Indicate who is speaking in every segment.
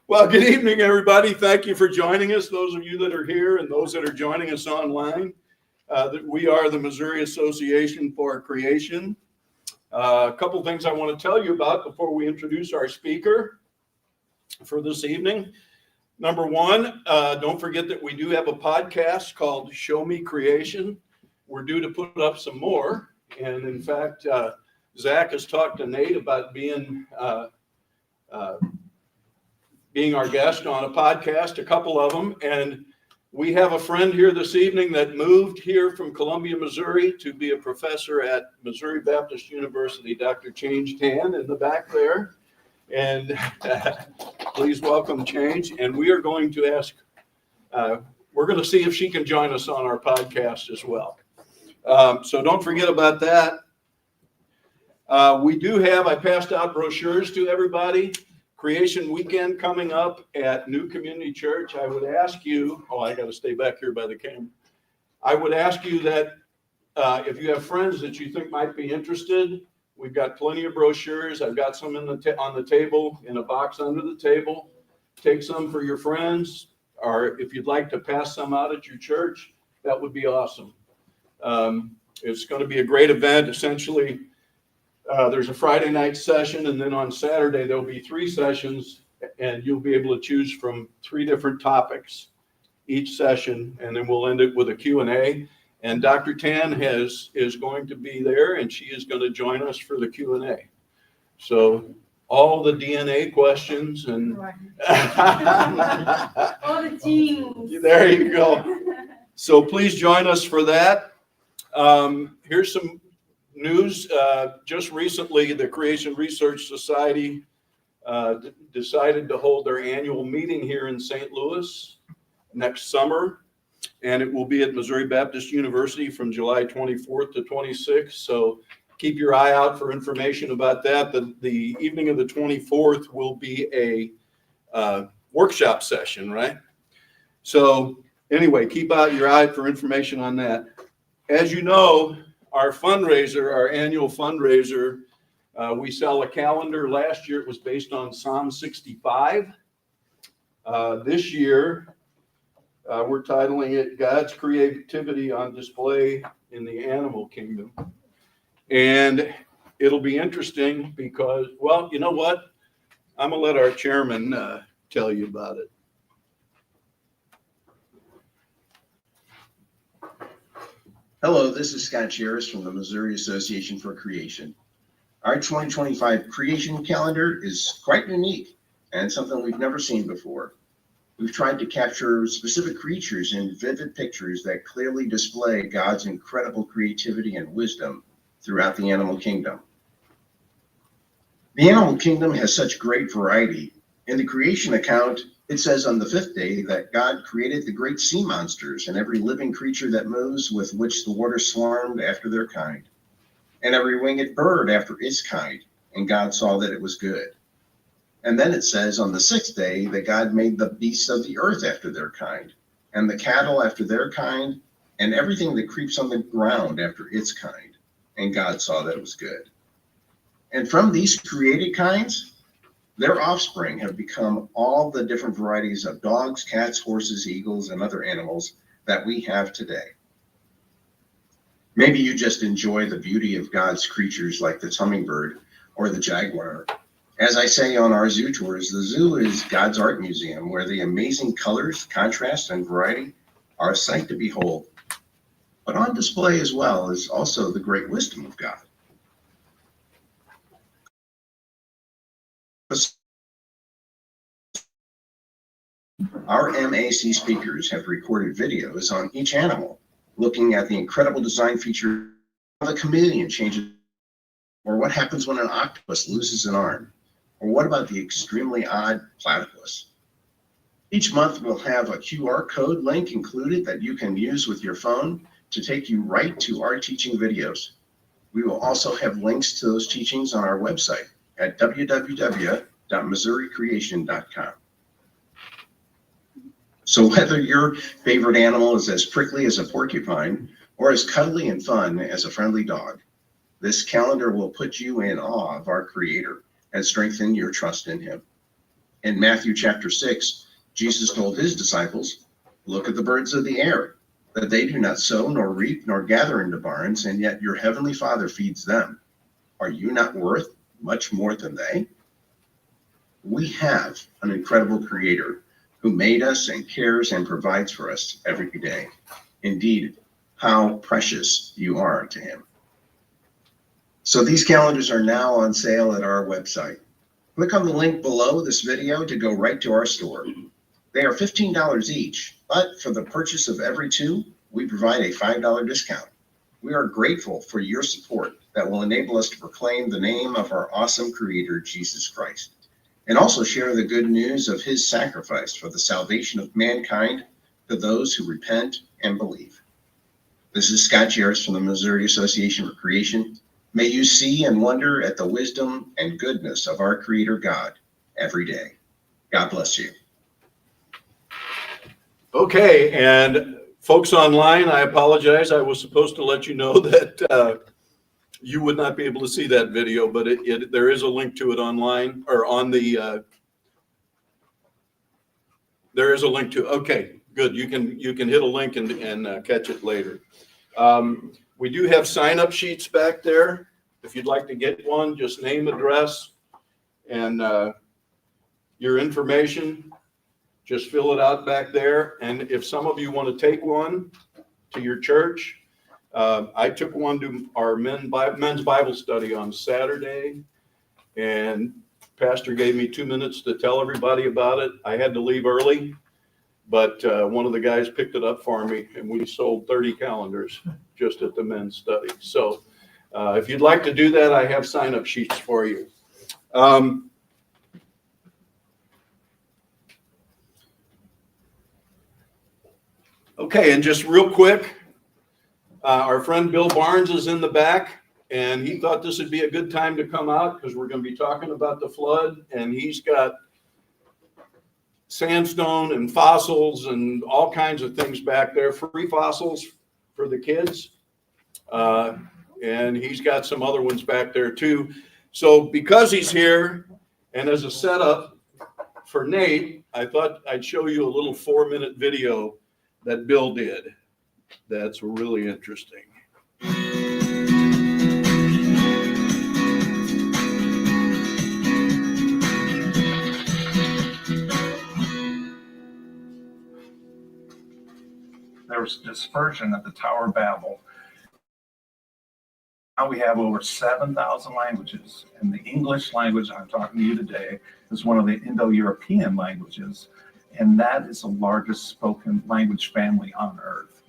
Speaker 1: Well, good evening, everybody. Thank you for joining us, those of you that are here and those that are joining us online. We are the Missouri Association for Creation. A couple things I want to tell you about before we introduce our speaker for this evening. Number one, don't forget that we do have a podcast called Show Me Creation. We're due to put up some more. And in fact, Zach has talked to Nate about being our guest on a podcast, a couple of them. And we have a friend here this evening that moved here from Columbia, Missouri to be a professor at Missouri Baptist University, Dr. Change Tan in the back there. And please welcome Change. And we are going to ask, we're going to see if she can join us on our podcast as well. So don't forget about that. We do have, I passed out brochures to everybody. Creation Weekend coming up at New Community Church. I would ask you, I got to stay back here by the camera. I would ask you that if you have friends that you think might be interested, we've got plenty of brochures. I've got some on the table, in a box under the table. Take some for your friends, or if you'd like to pass some out at your church, that would be awesome. It's going to be a great event. Essentially, there's a Friday night session, and then on Saturday there'll be 3 sessions, and you'll be able to choose from 3 different topics each session, and then we'll end it with a Q&A. And Dr. Tan is going to be there, and she is going to join us for the Q&A. So all the DNA questions and
Speaker 2: all the genes.
Speaker 1: There you go. So please join us for that. Here's some news. Just recently, the Creation Research Society decided to hold their annual meeting here in St. Louis next summer, and it will be at Missouri Baptist University from July 24th to 26th. So keep your eye out for information about that. The evening of the 24th will be a workshop session, right? So anyway, keep out your eye for information on that. As you know, our fundraiser, our annual fundraiser, we sell a calendar. Last year it was based on Psalm 65. This year we're titling it God's Creativity on Display in the Animal Kingdom. And it'll be interesting because, well, you know what? I'm going to let our chairman tell you about it.
Speaker 3: Hello, this is Scott Jarris from the Missouri Association for Creation. Our 2025 creation calendar is quite unique and something we've never seen before. We've tried to capture specific creatures in vivid pictures that clearly display God's incredible creativity and wisdom throughout the animal kingdom. The animal kingdom has such great variety. In the creation account, it says on the 5th day that God created the great sea monsters and every living creature that moves, with which the water swarmed after their kind, and every winged bird after its kind, and God saw that it was good. And then it says on the 6th day that God made the beasts of the earth after their kind, and the cattle after their kind, and everything that creeps on the ground after its kind, and God saw that it was good. And from these created kinds, their offspring have become all the different varieties of dogs, cats, horses, eagles, and other animals that we have today. Maybe you just enjoy the beauty of God's creatures like the hummingbird or the jaguar. As I say on our zoo tours, the zoo is God's art museum, where the amazing colors, contrast, and variety are a sight to behold. But on display as well is also the great wisdom of God. Our MAC speakers have recorded videos on each animal, looking at the incredible design feature of a chameleon changes, or what happens when an octopus loses an arm, or what about the extremely odd platypus. Each month we'll have a QR code link included that you can use with your phone to take you right to our teaching videos. We will also have links to those teachings on our website at www.missouricreation.com. So whether your favorite animal is as prickly as a porcupine or as cuddly and fun as a friendly dog, this calendar will put you in awe of our Creator and strengthen your trust in Him. In Matthew chapter 6, Jesus told his disciples, "Look at the birds of the air, that they do not sow, nor reap, nor gather into barns, and yet your heavenly Father feeds them. Are you not worth much more than they?" We have an incredible Creator who made us and cares and provides for us every day. Indeed, how precious you are to him. So these calendars are now on sale at our website. Click on the link below this video to go right to our store. They are $15 each, but for the purchase of every two, we provide a $5 discount. We are grateful for your support that will enable us to proclaim the name of our awesome Creator, Jesus Christ, and also share the good news of his sacrifice for the salvation of mankind to those who repent and believe. This is Scott Jarris from the Missouri Association for Creation. May you see and wonder at the wisdom and goodness of our Creator God every day. God bless you.
Speaker 1: Okay, and folks online, I apologize. I was supposed to let you know that you would not be able to see that video, but there is a link to it online, or on the, there is a link to, okay, good. You can hit a link and catch it later. We do have sign-up sheets back there. If you'd like to get one, just name, address, and your information. Just fill it out back there. And if some of you want to take one to your church, I took one to our men's Bible study on Saturday, and Pastor gave me 2 minutes to tell everybody about it. I had to leave early, but one of the guys picked it up for me, and we sold 30 calendars just at the men's study. So if you'd like to do that, I have sign-up sheets for you. Okay, and just real quick, our friend Bill Barnes is in the back, and he thought this would be a good time to come out because we're going to be talking about the flood, and he's got sandstone and fossils and all kinds of things back there, free fossils for the kids, and he's got some other ones back there too. So because he's here, and as a setup for Nate, I thought I'd show you a little 4-minute video that Bill did. That's really interesting.
Speaker 4: There was dispersion at the Tower of Babel. Now we have over 7,000 languages, and the English language I'm talking to you today is one of the Indo-European languages, and that is the largest spoken language family on Earth.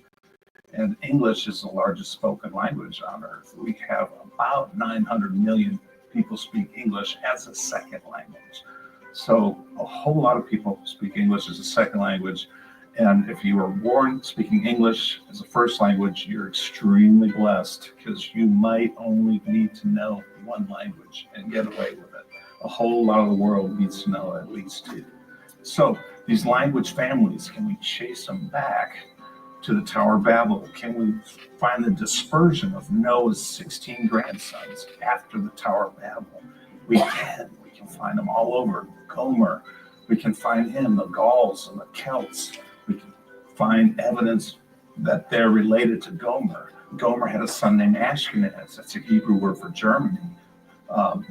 Speaker 4: And English is the largest spoken language on Earth. We have about 900 million people speak English as a second language. So a whole lot of people speak English as a second language. And if you were born speaking English as a first language, you're extremely blessed because you might only need to know one language and get away with it. A whole lot of the world needs to know at least two. So these language families, can we chase them back to the Tower of Babel? Can we find the dispersion of Noah's 16 grandsons after the Tower of Babel? We can find them all over. Gomer, we can find him, the Gauls and the Celts. We can find evidence that they're related to Gomer. Gomer had a son named Ashkenaz. That's a Hebrew word for Germany.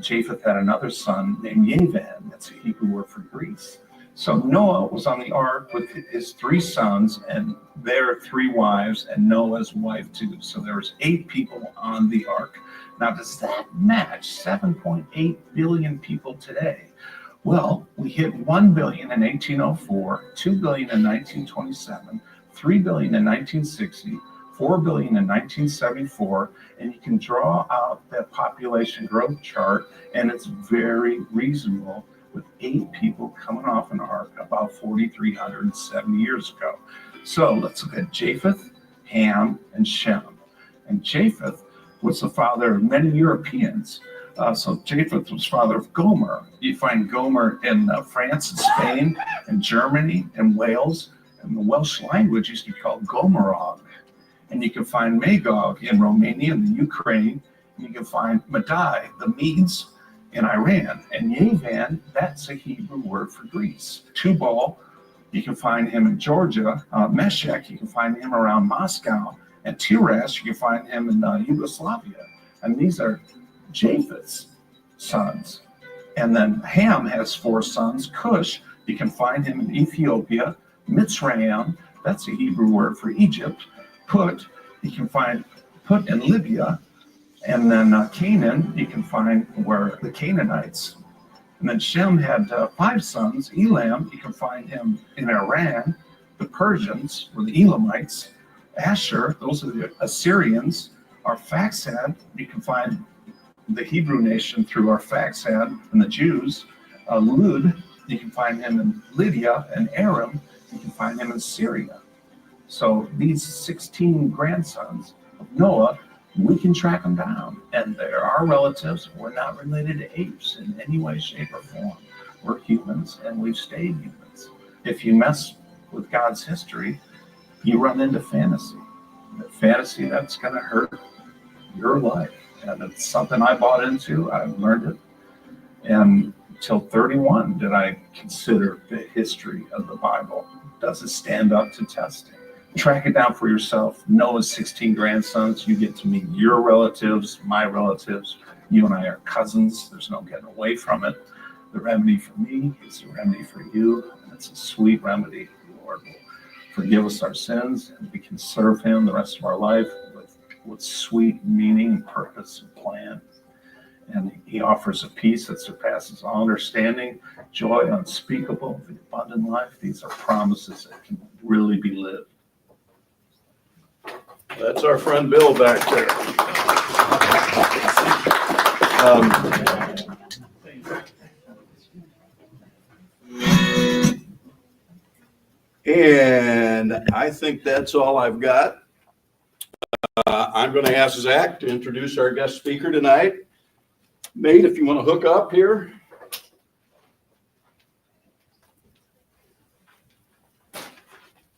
Speaker 4: Japheth had another son named Yavan. That's a Hebrew word for Greece. So Noah was on the ark with his 3 sons and their 3 wives and Noah's wife too. So there was 8 people on the ark. Now, does that match 7.8 billion people today? Well, we hit 1 billion in 1804, 2 billion in 1927, 3 billion in 1960, 4 billion in 1974, and you can draw out that population growth chart, and it's very reasonable with 8 people coming off an ark about 4,307 years ago. So let's look at Japheth, Ham, and Shem. And Japheth was the father of many Europeans. So Japheth was father of Gomer. You find Gomer in France and Spain and Germany and Wales, and the Welsh language used to be called Gomerog. And you can find Magog in Romania and the Ukraine. You can find Madai, the Medes, in Iran. And Yavan, that's a Hebrew word for Greece. Tubal, you can find him in Georgia. Meshach, you can find him around Moscow. And Tiras, you can find him in Yugoslavia. And these are Japheth's sons. And then Ham has 4 sons. Cush, you can find him in Ethiopia. Mitzrayim, that's a Hebrew word for Egypt. Put, you can find Put in Libya. And then Canaan, you can find where the Canaanites. And then Shem had 5 sons. Elam, you can find him in Iran. The Persians were the Elamites. Asher, those are the Assyrians. Arphaxad, you can find the Hebrew nation through Arphaxad and the Jews. Lud, you can find him in Lydia. And Aram, you can find him in Syria. So these 16 grandsons of Noah, we can track them down, and they're our relatives. We're not related to apes in any way, shape, or form. We're humans, and we've stayed humans. If you mess with God's history, you run into fantasy. Fantasy that's going to hurt your life, and it's something I bought into. I learned it, and until 31 did I consider the history of the Bible. Does it stand up to testing? Track it down for yourself. Noah's 16 grandsons. You get to meet your relatives, my relatives. You and I are cousins. There's no getting away from it. The remedy for me is the remedy for you. And it's a sweet remedy. The Lord will forgive us our sins, and we can serve him the rest of our life with sweet meaning, purpose, and plan. And he offers a peace that surpasses all understanding, joy unspeakable, the abundant life. These are promises that can really be lived.
Speaker 1: That's our friend Bill back there. And I think that's all I've got. I'm going to ask Zach to introduce our guest speaker tonight. Nate, if you want to hook up here.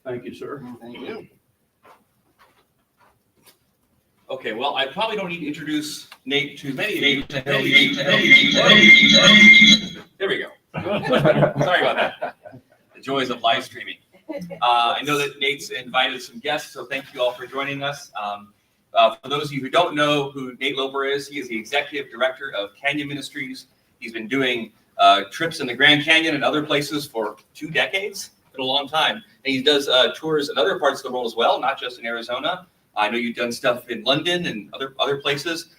Speaker 1: Thank you, sir.
Speaker 5: Thank you. Okay, well, I probably don't need to introduce Nate to many of you. There we go. Sorry about that. The joys of live streaming. I know that Nate's invited some guests, so thank you all for joining us. For those of you who don't know who Nate Loper is, he is the executive director of Canyon Ministries. He's been doing trips in the Grand Canyon and other places for 2 decades. Been a long time. And he does tours in other parts of the world as well, not just in Arizona. I know you've done stuff in London and other places.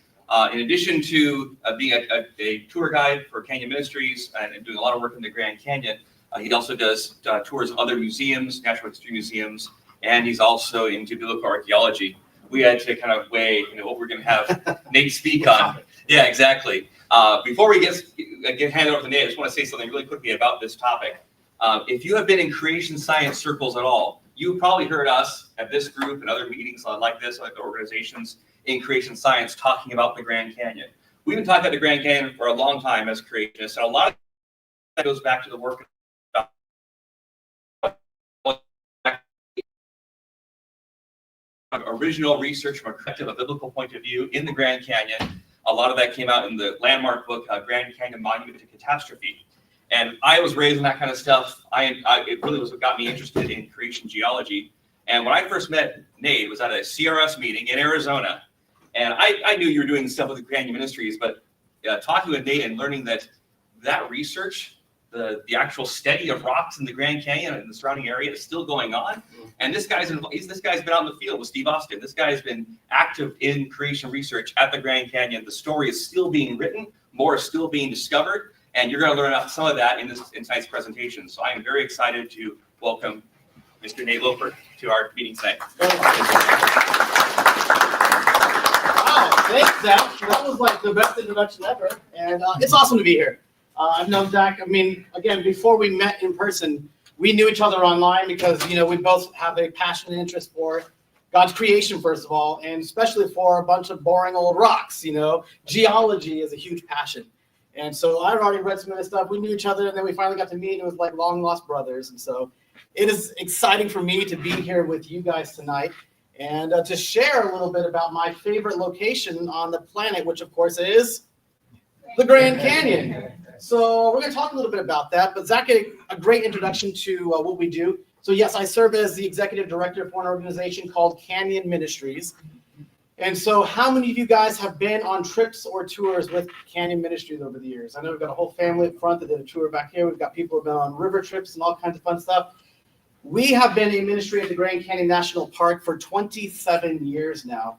Speaker 5: In addition to being a tour guide for Canyon Ministries and doing a lot of work in the Grand Canyon, he also does tours of other museums, natural history museums, and he's also into biblical archaeology. We had to kind of weigh, what we're going to have Nate speak on. Yeah, exactly. Before we get handed over to Nate, I just want to say something really quickly about this topic. If you have been in creation science circles at all, you've probably heard us at this group and other meetings like this, like organizations in creation science, talking about the Grand Canyon. We've been talking about the Grand Canyon for a long time as creationists, and a lot of that goes back to the work of original research from a collective, a biblical point of view in the Grand Canyon. A lot of that came out in the landmark book, Grand Canyon Monument to Catastrophe. And I was raised in that kind of stuff. It really was what got me interested in creation geology. And when I first met Nate, it was at a CRS meeting in Arizona. And I knew you were doing stuff with the Canyon Ministries, but talking with Nate and learning that research, the actual study of rocks in the Grand Canyon and the surrounding area is still going on. And this guy's been out in the field with Steve Austin. This guy's been active in creation research at the Grand Canyon. The story is still being written. More is still being discovered. And you're going to learn about some of that in tonight's presentation. So I am very excited to welcome Mr. Nate Loper to our meeting tonight.
Speaker 2: Wow, thanks, Zach. That was like the best introduction ever. And it's awesome to be here. I've known Zach, again, before we met in person, we knew each other online because, we both have a passion and interest for God's creation, first of all, and especially for a bunch of boring old rocks. Geology is a huge passion. And so I'd already read some of this stuff. We knew each other, and then we finally got to meet. It was like long lost brothers. And so it is exciting for me to be here with you guys tonight and to share a little bit about my favorite location on the planet, which of course is the Grand Canyon. So we're going to talk a little bit about that, but Zach gave a great introduction to what we do. So yes, I serve as the executive director for an organization called Canyon Ministries. And so how many of you guys have been on trips or tours with Canyon Ministries over the years? I know we've got a whole family up front that did a tour back here. We've got people who have been on river trips and all kinds of fun stuff. We have been a ministry at the Grand Canyon National Park for 27 years now,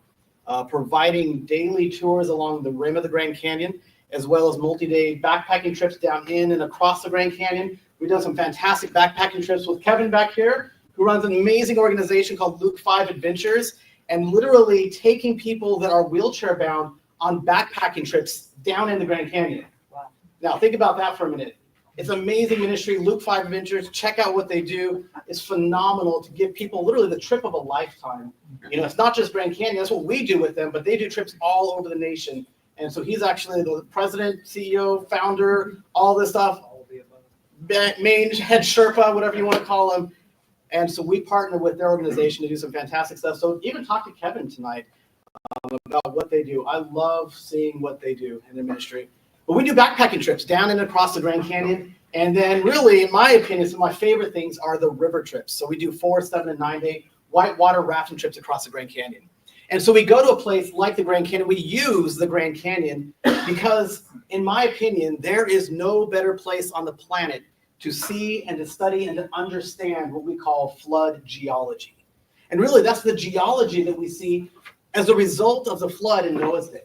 Speaker 2: providing daily tours along the rim of the Grand Canyon, as well as multi-day backpacking trips down in and across the Grand Canyon. We've done some fantastic backpacking trips with Kevin back here, who runs an amazing organization called Luke 5 Adventures, and literally taking people that are wheelchair bound on backpacking trips down in the Grand Canyon. Wow. Now think about that for a minute. It's amazing ministry. Luke 5 Adventures, check out what they do. It's phenomenal to give people literally the trip of a lifetime. You know, it's not just Grand Canyon, that's what we do with them, but they do trips all over the nation. And so he's actually the president, CEO, founder, all this stuff, main head Sherpa, whatever you want to call him. And so we partner with their organization to do some fantastic stuff. So even talk to Kevin tonight about what they do. I love seeing what they do in their ministry. But we do backpacking trips down and across the Grand Canyon. And then really, in my opinion, some of my favorite things are the river trips. So we do 4, 7, and 9-day whitewater rafting trips across the Grand Canyon. And so we go to a place like the Grand Canyon. We use the Grand Canyon because, in my opinion, there is no better place on the planet to see and to study and to understand what we call flood geology. And really, that's the geology that we see as a result of the flood in Noah's day.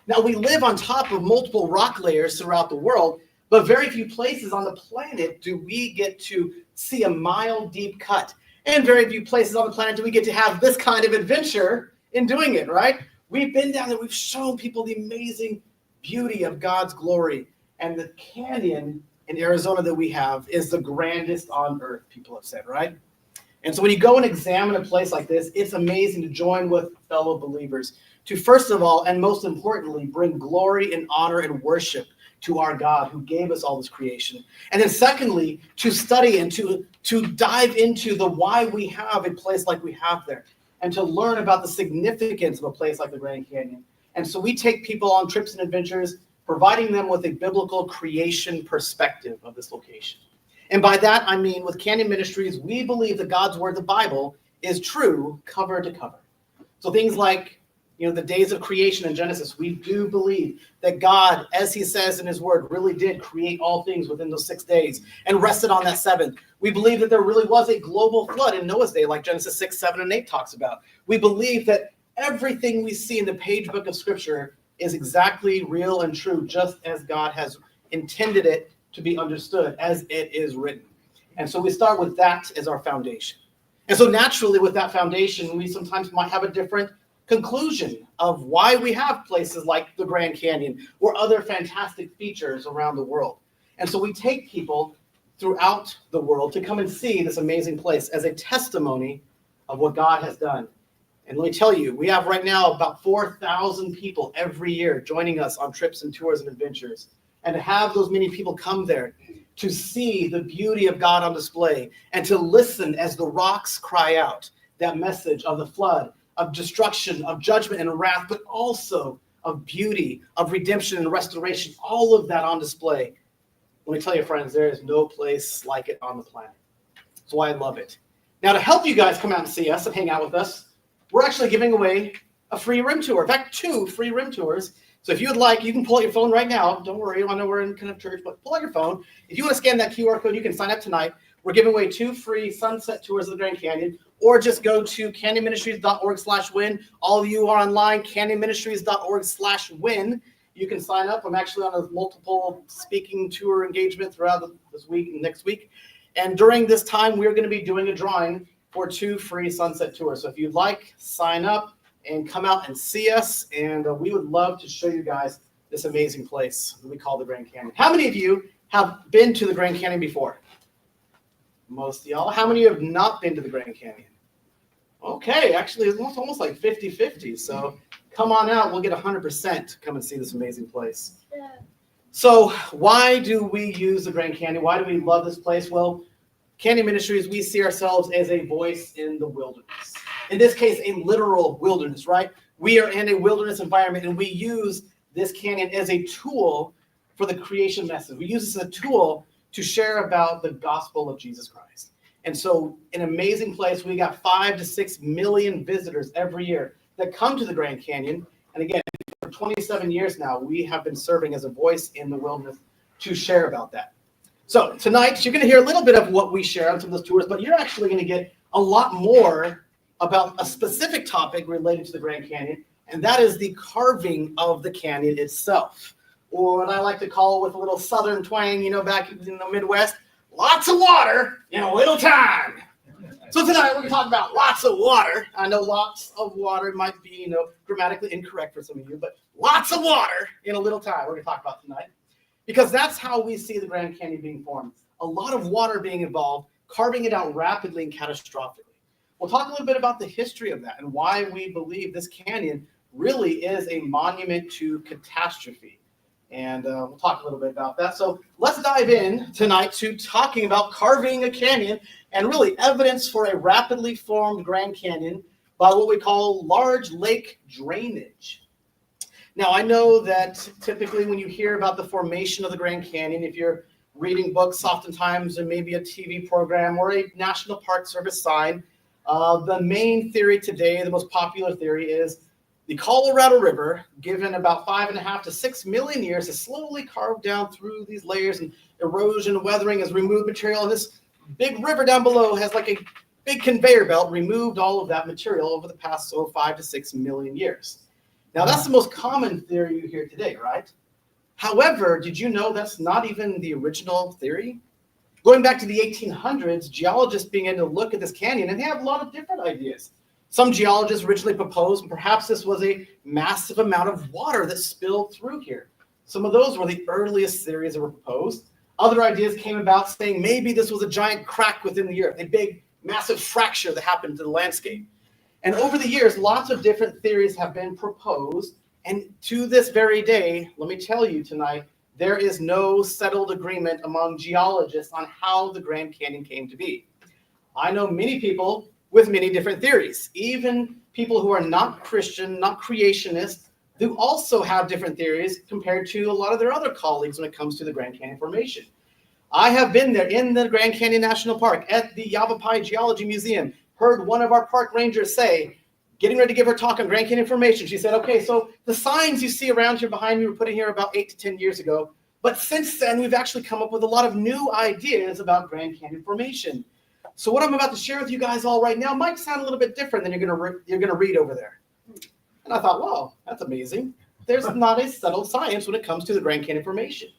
Speaker 2: Now, we live on top of multiple rock layers throughout the world, but very few places on the planet do we get to see a mile-deep cut. And very few places on the planet do we get to have this kind of adventure in doing it, right? We've been down there. We've shown people the amazing beauty of God's glory. And the canyon in Arizona that we have is the grandest on earth, people have said, right? And so when you go and examine a place like this, it's amazing to join with fellow believers to, first of all, and most importantly, bring glory and honor and worship to our God who gave us all this creation. And then secondly, to study and to dive into the why we have a place like we have there, and to learn about the significance of a place like the Grand Canyon. And so we take people on trips and adventures, providing them with a biblical creation perspective of this location. And by that, I mean with Canyon Ministries, we believe that God's word, the Bible, is true cover to cover. So things like, the days of creation in Genesis, we do believe that God, as he says in his word, really did create all things within those 6 days and rested on that 7th. We believe that there really was a global flood in Noah's day, like Genesis 6, 7, and 8 talks about. We believe that everything we see in the page book of Scripture is exactly real and true, just as God has intended it to be understood, as it is written. And so we start with that as our foundation. And so naturally, with that foundation, we sometimes might have a different conclusion of why we have places like the Grand Canyon or other fantastic features around the world. And so we take people throughout the world to come and see this amazing place as a testimony of what God has done. And let me tell you, we have right now about 4,000 people every year joining us on trips and tours and adventures. And to have those many people come there to see the beauty of God on display and to listen as the rocks cry out that message of the flood, of destruction, of judgment and wrath, but also of beauty, of redemption and restoration, all of that on display. Let me tell you, friends, there is no place like it on the planet. That's why I love it. Now, to help you guys come out and see us and hang out with us, we're actually giving away a free rim tour. In fact, 2 free rim tours. So if you would like, you can pull out your phone right now. Don't worry, I know we're in kind of church, but pull out your phone. If you want to scan that QR code, you can sign up tonight. We're giving away 2 free sunset tours of the Grand Canyon, or just go to canyonministries.org/win. All of you are online, canyonministries.org/win. You can sign up. I'm actually on a multiple speaking tour engagement throughout this week and next week. And during this time, we're going to be doing a drawing for 2 free sunset tours. So if you'd like, sign up and come out and see us. And we would love to show you guys this amazing place that we call the Grand Canyon. How many of you have been to the Grand Canyon before? Most of y'all. How many of you have not been to the Grand Canyon? Okay, actually, it's almost like 50-50. So come on out. We'll get 100% to come and see this amazing place. Yeah. So why do we use the Grand Canyon? Why do we love this place? Well, Canyon Ministries, we see ourselves as a voice in the wilderness. In this case, a literal wilderness, right? We are in a wilderness environment, and we use this canyon as a tool for the creation message. We use this as a tool to share about the gospel of Jesus Christ. And so an amazing place. We got 5 to 6 million visitors every year that come to the Grand Canyon. And again, for 27 years now, we have been serving as a voice in the wilderness to share about that. So tonight, you're going to hear a little bit of what we share on some of those tours, but you're actually going to get a lot more about a specific topic related to the Grand Canyon, and that is the carving of the canyon itself. Or what I like to call, with a little southern twang, back in the Midwest, lots of water in a little time. So tonight we're going to talk about lots of water. I know lots of water might be, grammatically incorrect for some of you, but lots of water in a little time we're going to talk about tonight. Because that's how we see the Grand Canyon being formed. A lot of water being involved, carving it out rapidly and catastrophically. We'll talk a little bit about the history of that and why we believe this canyon really is a monument to catastrophe. And we'll talk a little bit about that. So let's dive in tonight to talking about carving a canyon and really evidence for a rapidly formed Grand Canyon by what we call large lake drainage. Now, I know that typically when you hear about the formation of the Grand Canyon, if you're reading books, oftentimes, and maybe a TV program or a National Park Service sign, the main theory today, the most popular theory, is the Colorado River, given about 5.5 to 6 million years, has slowly carved down through these layers, and erosion and weathering has removed material. And this big river down below has like a big conveyor belt, removed all of that material over the past 5 to 6 million years. Now, that's the most common theory you hear today, right? However, did you know that's not even the original theory? Going back to the 1800s, geologists began to look at this canyon, and they have a lot of different ideas. Some geologists originally proposed perhaps this was a massive amount of water that spilled through here. Some of those were the earliest theories that were proposed. Other ideas came about saying maybe this was a giant crack within the earth, a big, massive fracture that happened to the landscape. And over the years, lots of different theories have been proposed. And to this very day, let me tell you tonight, there is no settled agreement among geologists on how the Grand Canyon came to be. I know many people with many different theories, even people who are not Christian, not creationists, who also have different theories compared to a lot of their other colleagues when it comes to the Grand Canyon formation. I have been there in the Grand Canyon National Park at the Yavapai Geology Museum, heard one of our park rangers say, getting ready to give her talk on Grand Canyon formation, she said, okay, so the signs you see around here behind me were put in here about 8 to 10 years ago, but since then we've actually come up with a lot of new ideas about Grand Canyon formation. So what I'm about to share with you guys all right now might sound a little bit different than you're gonna read over there. And I thought, wow, that's amazing. There's not a settled science when it comes to the Grand Canyon formation.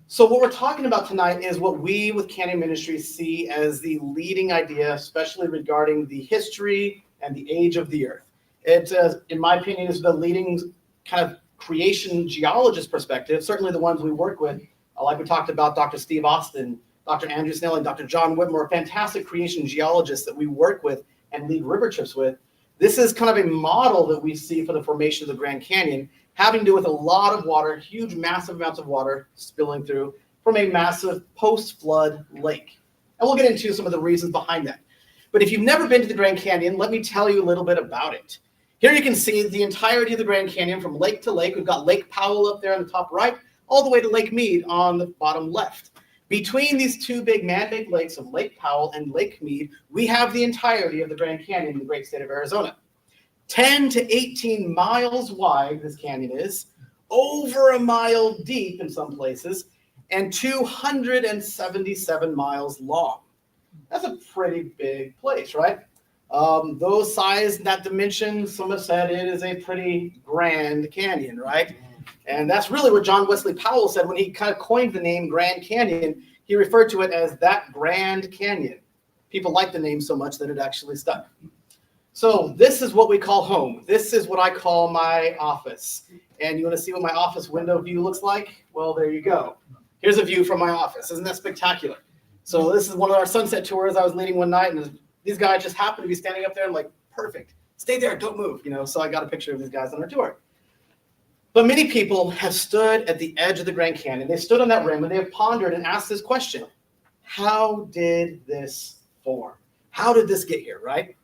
Speaker 2: So what we're talking about tonight is what we with Canyon Ministries see as the leading idea, especially regarding the history and the age of the earth. It, in my opinion, is the leading kind of creation geologist perspective, certainly the ones we work with, like we talked about Dr. Steve Austin, Dr. Andrew Snelling, Dr. John Whitmore, fantastic creation geologists that we work with and lead river trips with. This is kind of a model that we see for the formation of the Grand Canyon, having to do with a lot of water, huge, massive amounts of water spilling through from a massive post-flood lake. And we'll get into some of the reasons behind that. But if you've never been to the Grand Canyon, let me tell you a little bit about it. Here you can see the entirety of the Grand Canyon from lake to lake. We've got Lake Powell up there on the top right, all the way to Lake Mead on the bottom left. Between these two big man-made lakes of Lake Powell and Lake Mead, we have the entirety of the Grand Canyon in the great state of Arizona. 10 to 18 miles wide, this canyon is, over a mile deep in some places, and 277 miles long. That's a pretty big place, right? Those size, that dimension, some have said it is a pretty grand canyon, right? And that's really what John Wesley Powell said when he kind of coined the name Grand Canyon. He referred to it as that Grand Canyon. People liked the name so much that it actually stuck. So this is what we call home. This is what I call my office. And you want to see what my office window view looks like? Well, there you go. Here's a view from my office. Isn't that spectacular? So this is one of our sunset tours I was leading one night, and these guys just happened to be standing up there. I'm like, perfect. Stay there. Don't move. So I got a picture of these guys on our tour. But many people have stood at the edge of the Grand Canyon. They stood on that rim, and they have pondered and asked this question. How did this form? How did this get here, right?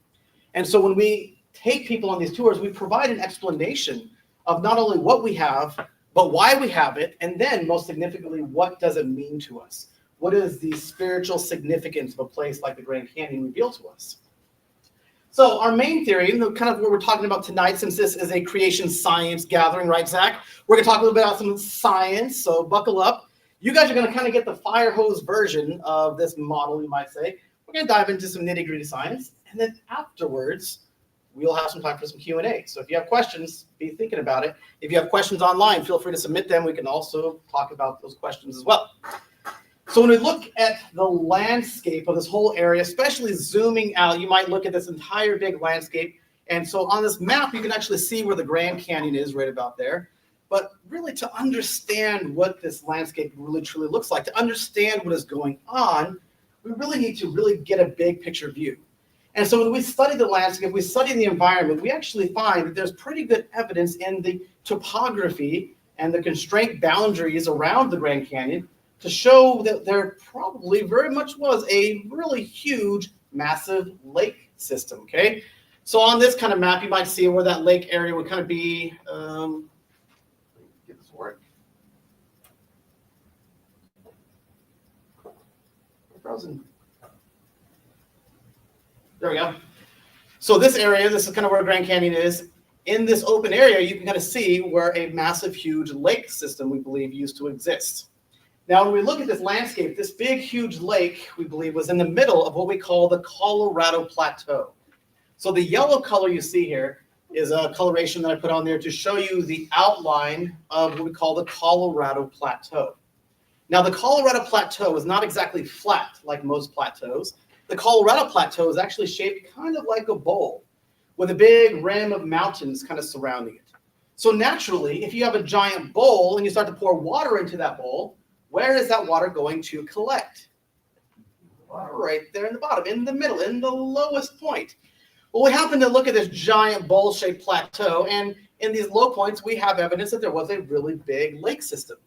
Speaker 2: And so when we take people on these tours, we provide an explanation of not only what we have, but why we have it, and then most significantly, what does it mean to us? What is the spiritual significance of a place like the Grand Canyon revealed to us? So our main theory, and kind of what we're talking about tonight, since this is a creation science gathering, right, Zach? We're going to talk a little bit about some science, so buckle up. You guys are going to kind of get the fire hose version of this model, you might say. We're going to dive into some nitty-gritty science, and then afterwards, we'll have some time for some Q&A. So if you have questions, be thinking about it. If you have questions online, feel free to submit them. We can also talk about those questions as well. So when we look at the landscape of this whole area, especially zooming out, you might look at this entire big landscape. And so on this map, you can actually see where the Grand Canyon is right about there. But really to understand what this landscape really truly looks like, to understand what is going on, we really need to really get a big picture view. And so when we study the landscape, we study the environment, we actually find that there's pretty good evidence in the topography and the constraint boundaries around the Grand Canyon to show that there probably very much was a really huge, massive lake system, okay? So on this kind of map, you might see where that lake area would kind of be, get this work. Frozen. There we go. So this area, this is kind of where Grand Canyon is. In this open area, you can kind of see where a massive, huge lake system, we believe, used to exist. Now, when we look at this landscape, this big, huge lake, we believe, was in the middle of what we call the Colorado Plateau. So the yellow color you see here is a coloration that I put on there to show you the outline of what we call the Colorado Plateau. Now, the Colorado Plateau is not exactly flat like most plateaus. The Colorado Plateau is actually shaped kind of like a bowl with a big rim of mountains kind of surrounding it. So naturally, if you have a giant bowl and you start to pour water into that bowl, where is that water going to collect? Right there in the bottom, in the middle, in the lowest point. Well, we happen to look at this giant bowl-shaped plateau, and in these low points, we have evidence that there was a really big lake system.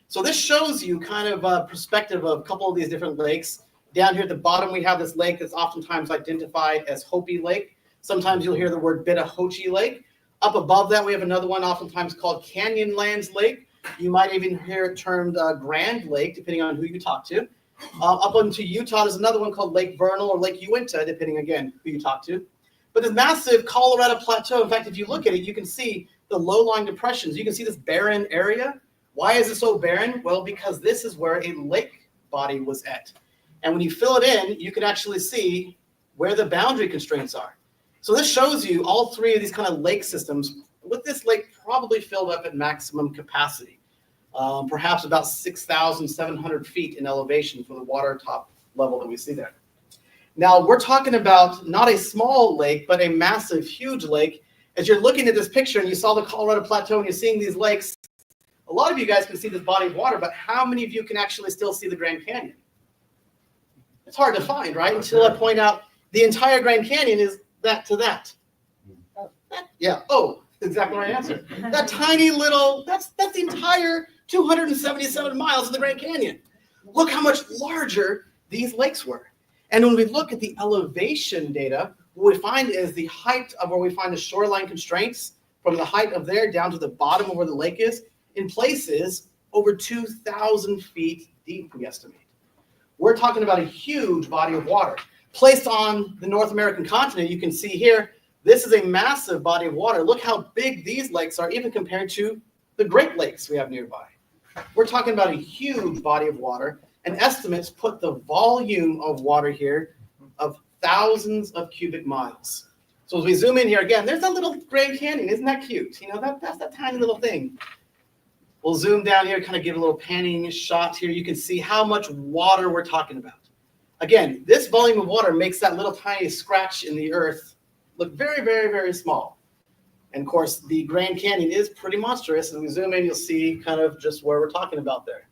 Speaker 2: So this shows you kind of a perspective of a couple of these different lakes. Down here at the bottom, we have this lake that's oftentimes identified as Hopi Lake. Sometimes you'll hear the word Bittahoche Lake. Up above that, we have another one oftentimes called Canyonlands Lake. You might even hear it termed Grand Lake, depending on who you talk to. Up into Utah, there's another one called Lake Vernal or Lake Uinta, depending, again, who you talk to. But this massive Colorado Plateau, in fact, if you look at it, you can see the low-lying depressions. You can see this barren area. Why is it so barren? Well, because this is where a lake body was at. And when you fill it in, you can actually see where the boundary constraints are. So this shows you all three of these kind of lake systems with this lake probably filled up at maximum capacity, perhaps about 6,700 feet in elevation for the water top level that we see there. Now, we're talking about not a small lake, but a massive, huge lake. As you're looking at this picture and you saw the Colorado Plateau and you're seeing these lakes, a lot of you guys can see this body of water, but how many of you can actually still see the Grand Canyon? It's hard to find, right? Until I point out the entire Grand Canyon is that to that. Yeah. Oh, exactly the right answer. That tiny little, that's the entire 277 miles of the Grand Canyon. Look how much larger these lakes were. And when we look at the elevation data, what we find is the height of where we find the shoreline constraints from the height of there down to the bottom of where the lake is, in places over 2,000 feet deep, we estimate. We're talking about a huge body of water. Placed on the North American continent, you can see here, this is a massive body of water. Look how big these lakes are, even compared to the Great Lakes we have nearby. We're talking about a huge body of water, and estimates put the volume of water here of thousands of cubic miles. So as we zoom in here again, there's that little Grand Canyon. Isn't that cute? You know, that's that tiny little thing. We'll zoom down here, kind of give a little panning shot here. You can see how much water we're talking about. Again, this volume of water makes that little tiny scratch in the earth look very, very, very small. And of course, the Grand Canyon is pretty monstrous. As we zoom in, you'll see kind of just where we're talking about there.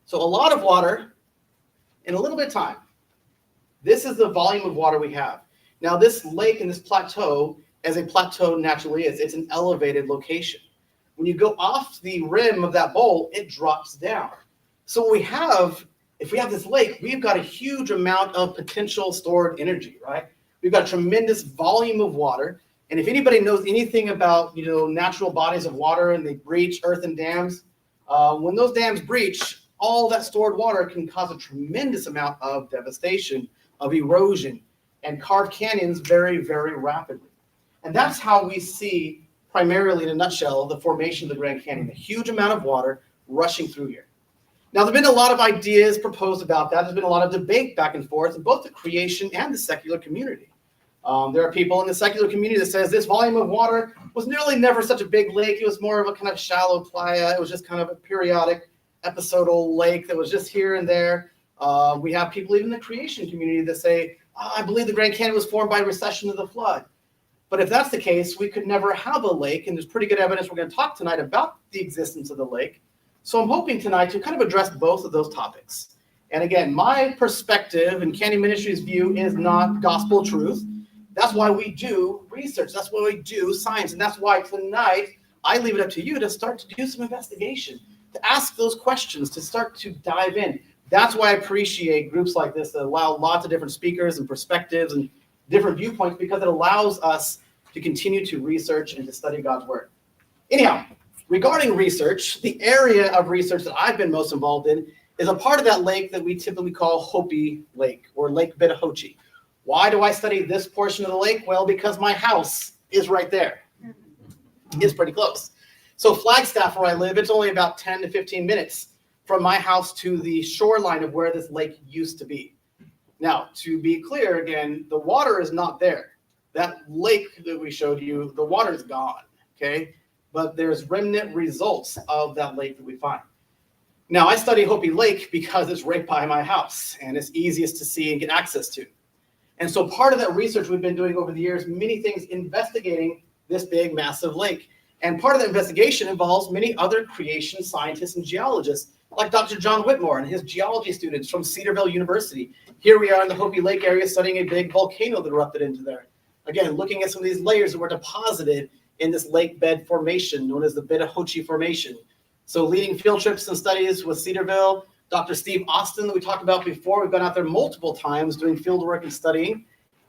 Speaker 2: So a lot of water in a little bit of time. This is the volume of water we have. Now, this lake and this plateau, as a plateau naturally is, it's an elevated location. When you go off the rim of that bowl, it drops down. So what we have, if we have this lake, we've got a huge amount of potential stored energy, right? We've got a tremendous volume of water. And if anybody knows anything about, natural bodies of water and they breach earthen dams, when those dams breach, all that stored water can cause a tremendous amount of devastation, of erosion, and carve canyons very, very rapidly. And that's how we see, primarily in a nutshell, the formation of the Grand Canyon, a huge amount of water rushing through here. Now, there have been a lot of ideas proposed about that. There's been a lot of debate back and forth in both the creation and the secular community. There are people in the secular community that says this volume of water was nearly never such a big lake. It was more of a kind of shallow playa. It was just kind of a periodic episodal lake that was just here and there. We have people even in the creation community that say, I believe the Grand Canyon was formed by recession of the flood. But if that's the case, we could never have a lake. And there's pretty good evidence we're going to talk tonight about the existence of the lake. So I'm hoping tonight to kind of address both of those topics. And again, my perspective and Canyon Ministries' view is not gospel truth. That's why we do research. That's why we do science. And that's why tonight I leave it up to you to start to do some investigation, to ask those questions, to start to dive in. That's why I appreciate groups like this that allow lots of different speakers and perspectives and different viewpoints, because it allows us to continue to research and to study God's word. Anyhow, regarding research, the area of research that I've been most involved in is a part of that lake that we typically call Hopi Lake or Lake Bittahoche. Why do I study this portion of the lake? Well, because my house is right there. It's pretty close. So Flagstaff, where I live, it's only about 10 to 15 minutes from my house to the shoreline of where this lake used to be. Now, to be clear again, the water is not there. That lake that we showed you, the water is gone, okay? But there's remnant results of that lake that we find. Now, I study Hopi Lake because it's right by my house and it's easiest to see and get access to. And so part of that research we've been doing over the years, many things investigating this big, massive lake. And part of the investigation involves many other creation scientists and geologists, like Dr. John Whitmore and his geology students from Cedarville University. Here we are in the Hopi Lake area studying a big volcano that erupted into there. Again, looking at some of these layers that were deposited in this lake bed formation known as the Bittahoche Formation. So leading field trips and studies with Cedarville, Dr. Steve Austin that we talked about before. We've gone out there multiple times doing field work and studying.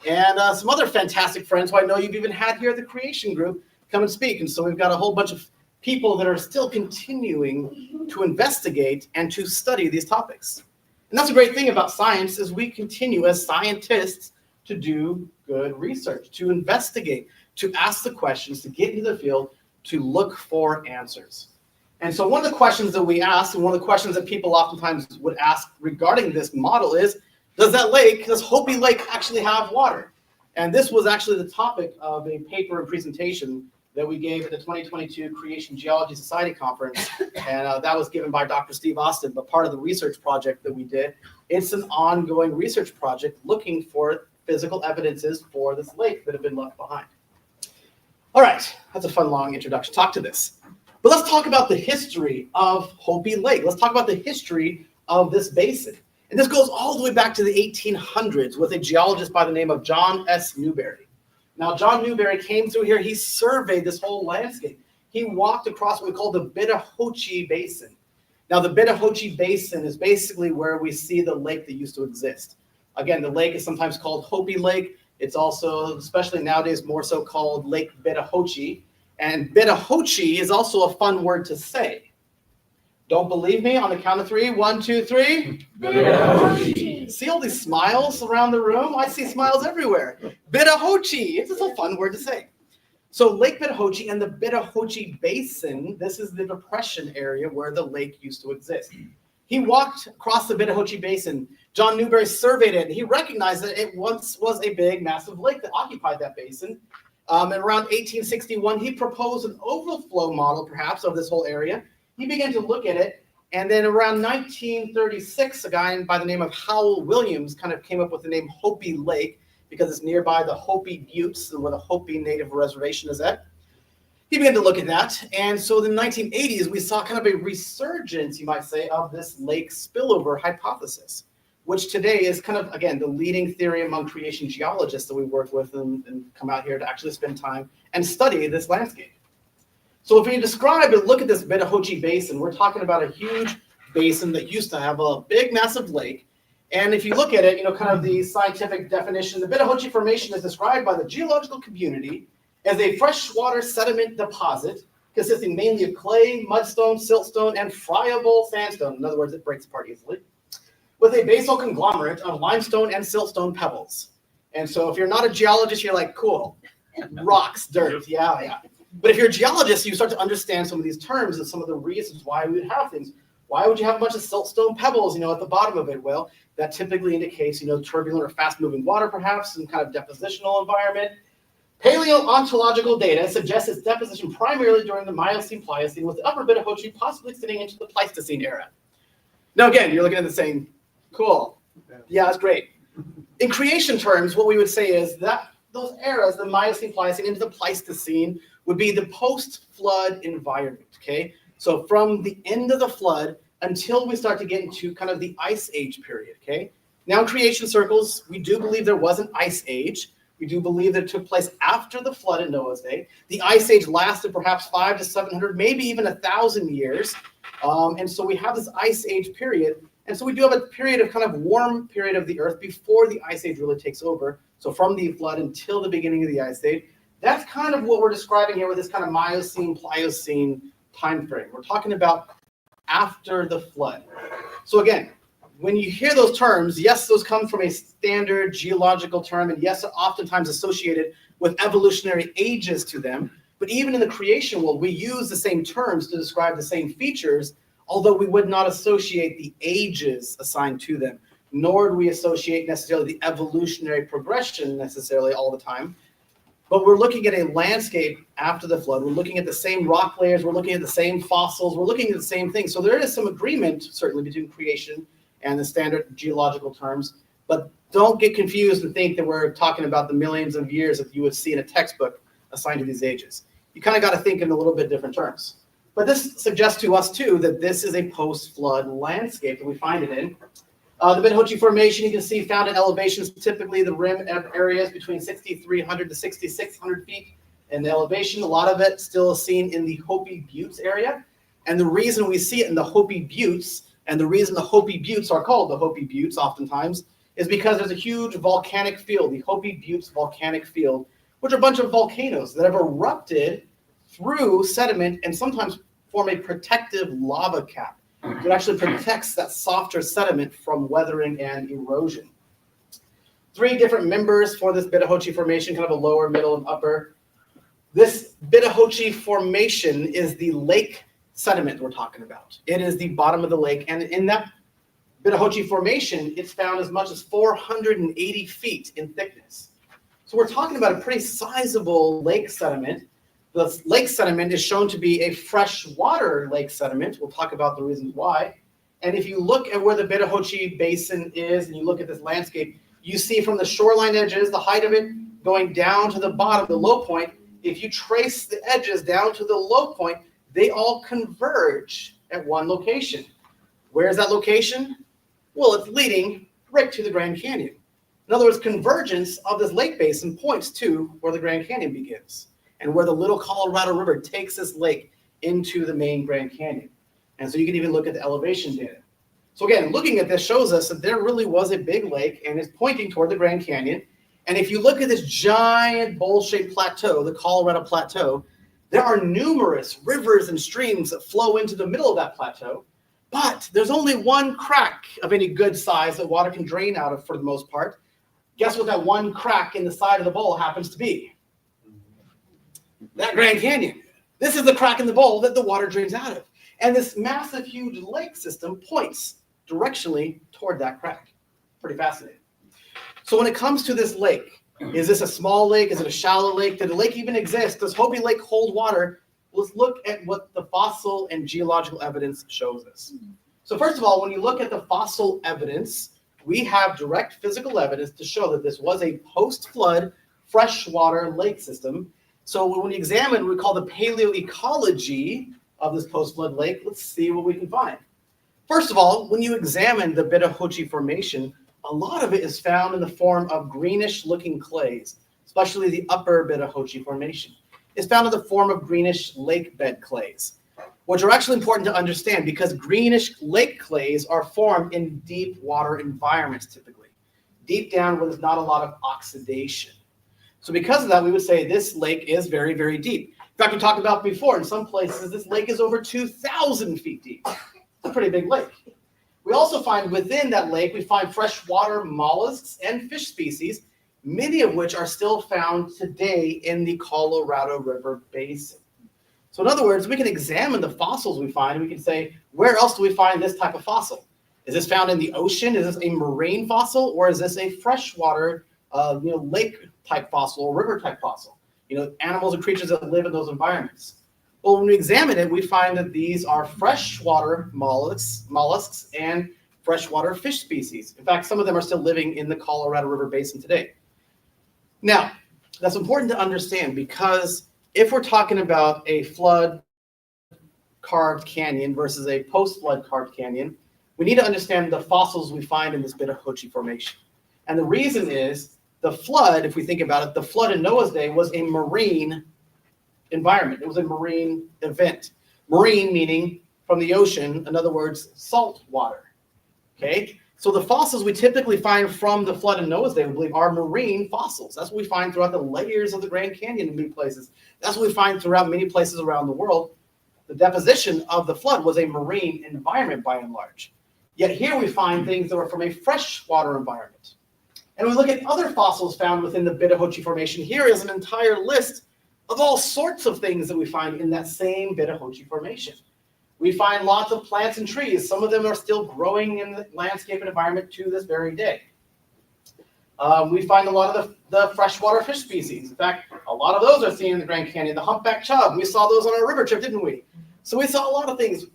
Speaker 2: And some other fantastic friends who I know you've even had here at the Creation Group come and speak. And so we've got a whole bunch of people that are still continuing to investigate and to study these topics. And that's a great thing about science is we continue as scientists to do good research, to investigate, to ask the questions, to get into the field, to look for answers. And so one of the questions that we ask, and one of the questions that people oftentimes would ask regarding this model is, does Hopi Lake actually have water? And this was actually the topic of a paper and presentation that we gave at the 2022 Creation Geology Society Conference. And that was given by Dr. Steve Austin, but part of the research project that we did. It's an ongoing research project looking for physical evidences for this lake that have been left behind. All right, that's a fun long introduction. Talk to this. But let's talk about the history of Hopi Lake. Let's talk about the history of this basin. And this goes all the way back to the 1800s with a geologist by the name of John S. Newberry. Now, John Newberry came through here. He surveyed this whole landscape. He walked across what we call the Bittahoche Basin. Now, the Bittahoche Basin is basically where we see the lake that used to exist. Again, the lake is sometimes called Hopi Lake. It's also, especially nowadays, more so called Lake Bittahoche. And Bittahoche is also a fun word to say. Don't believe me? On the count of three. 1, 2, 3. Bittahoche. See all these smiles around the room? I see smiles everywhere. Bittahoche. It's just a fun word to say. So Lake Bittahoche and the Bittahoche Basin, this is the depression area where the lake used to exist. He walked across the Bittahoche Basin. John Newberry surveyed it, and he recognized that it once was a big, massive lake that occupied that basin. And around 1861, he proposed an overflow model, perhaps, of this whole area. He began to look at it, and then around 1936, a guy by the name of Howell Williams kind of came up with the name Hopi Lake because it's nearby the Hopi Buttes, where the Hopi Native Reservation is at. He began to look at that, and so in the 1980s, we saw kind of a resurgence, you might say, of this lake spillover hypothesis, which today is kind of, again, the leading theory among creation geologists that we work with and come out here to actually spend time and study this landscape. So if we describe and look at this Bittahoche Basin, we're talking about a huge basin that used to have a big, massive lake. And if you look at it, kind of the scientific definition, the Bittahoche Formation is described by the geological community as a freshwater sediment deposit consisting mainly of clay, mudstone, siltstone, and friable sandstone. In other words, it breaks apart easily, with a basal conglomerate of limestone and siltstone pebbles. And so if you're not a geologist, you're like, cool, rocks, dirt, yeah. But if you're a geologist, you start to understand some of these terms and some of the reasons why we would have things. Why would you have a bunch of siltstone pebbles, at the bottom of it? Well, that typically indicates, turbulent or fast-moving water, perhaps, some kind of depositional environment. Paleontological data suggests its deposition primarily during the Miocene-Pliocene, with the upper Betahochie possibly extending into the Pleistocene era. Now, again, you're looking at the same, cool. Yeah, that's great. In creation terms, what we would say is that those eras, the Miocene-Pliocene into the Pleistocene, would be the post-flood environment, okay? So from the end of the flood until we start to get into kind of the Ice Age period, okay? Now in creation circles, we do believe there was an Ice Age. We do believe that it took place after the flood in Noah's day. The Ice Age lasted perhaps 500 to 700, maybe even 1,000 years. And so we have this Ice Age period. And so we do have a period of kind of warm period of the Earth before the Ice Age really takes over. So from the flood until the beginning of the Ice Age. That's kind of what we're describing here with this kind of Miocene-Pliocene time frame. We're talking about after the flood. So again, when you hear those terms, yes, those come from a standard geological term, and yes, are oftentimes associated with evolutionary ages to them. But even in the creation world, we use the same terms to describe the same features, although we would not associate the ages assigned to them, nor do we associate necessarily the evolutionary progression necessarily all the time. But we're looking at a landscape after the flood. We're looking at the same rock layers. We're looking at the same fossils. We're looking at the same thing. So there is some agreement, certainly, between creation and the standard geological terms. But don't get confused and think that we're talking about the millions of years that you would see in a textbook assigned to these ages. You kind of got to think in a little bit different terms. But this suggests to us, too, that this is a post-flood landscape that we find it in. The Betahochie Formation, you can see, found at elevations, typically the rim areas between 6,300 to 6,600 feet in the elevation. A lot of it still is seen in the Hopi Buttes area. And the reason we see it in the Hopi Buttes, and the reason the Hopi Buttes are called the Hopi Buttes oftentimes, is because there's a huge volcanic field, the Hopi Buttes volcanic field, which are a bunch of volcanoes that have erupted through sediment and sometimes form a protective lava cap. It actually protects that softer sediment from weathering and erosion. 3 different members for this Betahochie Formation, kind of a lower, middle, and upper. This Betahochie Formation is the lake sediment we're talking about. It is the bottom of the lake, and in that Betahochie Formation, it's found as much as 480 feet in thickness. So we're talking about a pretty sizable lake sediment. The lake sediment is shown to be a freshwater lake sediment. We'll talk about the reasons why. And if you look at where the Betahochie Basin is and you look at this landscape, you see from the shoreline edges, the height of it going down to the bottom, the low point. If you trace the edges down to the low point, they all converge at one location. Where is that location? Well, it's leading right to the Grand Canyon. In other words, convergence of this lake basin points to where the Grand Canyon begins, and where the Little Colorado River takes this lake into the main Grand Canyon. And so you can even look at the elevation data. So again, looking at this shows us that there really was a big lake and it's pointing toward the Grand Canyon. And if you look at this giant bowl-shaped plateau, the Colorado Plateau, there are numerous rivers and streams that flow into the middle of that plateau, but there's only one crack of any good size that water can drain out of for the most part. Guess what that one crack in the side of the bowl happens to be? That Grand Canyon. This is the crack in the bowl that the water drains out of. And this massive, huge lake system points directionally toward that crack. Pretty fascinating. So when it comes to this lake, is this a small lake? Is it a shallow lake? Did the lake even exist? Does Hopi Lake hold water? Let's look at what the fossil and geological evidence shows us. So first of all, when you look at the fossil evidence, we have direct physical evidence to show that this was a post-flood freshwater lake system. So when we examine what we call the paleoecology of this post-flood lake, let's see what we can find. First of all, when you examine the Betahochie Formation, a lot of it is found in the form of greenish-looking clays, especially the upper Betahochie Formation. It's found in the form of greenish lake bed clays, which are actually important to understand because greenish lake clays are formed in deep water environments typically, deep down where there's not a lot of oxidation. So because of that, we would say this lake is very, very deep. In fact, we talked about before, in some places, this lake is over 2,000 feet deep. It's a pretty big lake. We also find within that lake, we find freshwater mollusks and fish species, many of which are still found today in the Colorado River Basin. So in other words, we can examine the fossils we find, and we can say, where else do we find this type of fossil? Is this found in the ocean? Is this a marine fossil? Or is this a freshwater, lake type fossil or river type fossil? Animals and creatures that live in those environments. Well, when we examine it, we find that these are freshwater mollusks and freshwater fish species. In fact, some of them are still living in the Colorado River Basin today. Now, that's important to understand because if we're talking about a flood carved canyon versus a post-flood carved canyon, we need to understand the fossils we find in this Betahoche Formation. And the reason is the flood, if we think about it, the flood in Noah's day was a marine environment. It was a marine event. Marine meaning from the ocean, in other words, salt water. Okay? So the fossils we typically find from the flood in Noah's day, we believe, are marine fossils. That's what we find throughout the layers of the Grand Canyon in many places. That's what we find throughout many places around the world. The deposition of the flood was a marine environment by and large. Yet here we find things that were from a freshwater environment. And we look at other fossils found within the Betahoche Formation. Here is an entire list of all sorts of things that we find in that same Betahoche Formation. We find lots of plants and trees. Some of them are still growing in the landscape and environment to this very day. We find a lot of the freshwater fish species. In fact, a lot of those are seen in the Grand Canyon. The humpback chub, we saw those on our river trip, didn't we? So we saw a lot of things.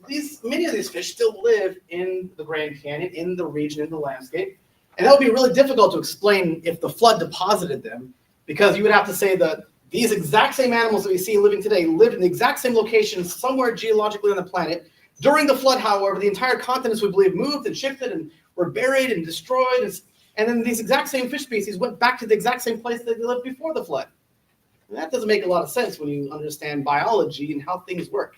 Speaker 2: Many of these fish still live in the Grand Canyon, in the region, in the landscape. And that would be really difficult to explain if the flood deposited them, because you would have to say that these exact same animals that we see living today lived in the exact same location somewhere geologically on the planet. During the flood, however, the entire continents, we believe, moved and shifted and were buried and destroyed. And then these exact same fish species went back to the exact same place that they lived before the flood. And that doesn't make a lot of sense when you understand biology and how things work.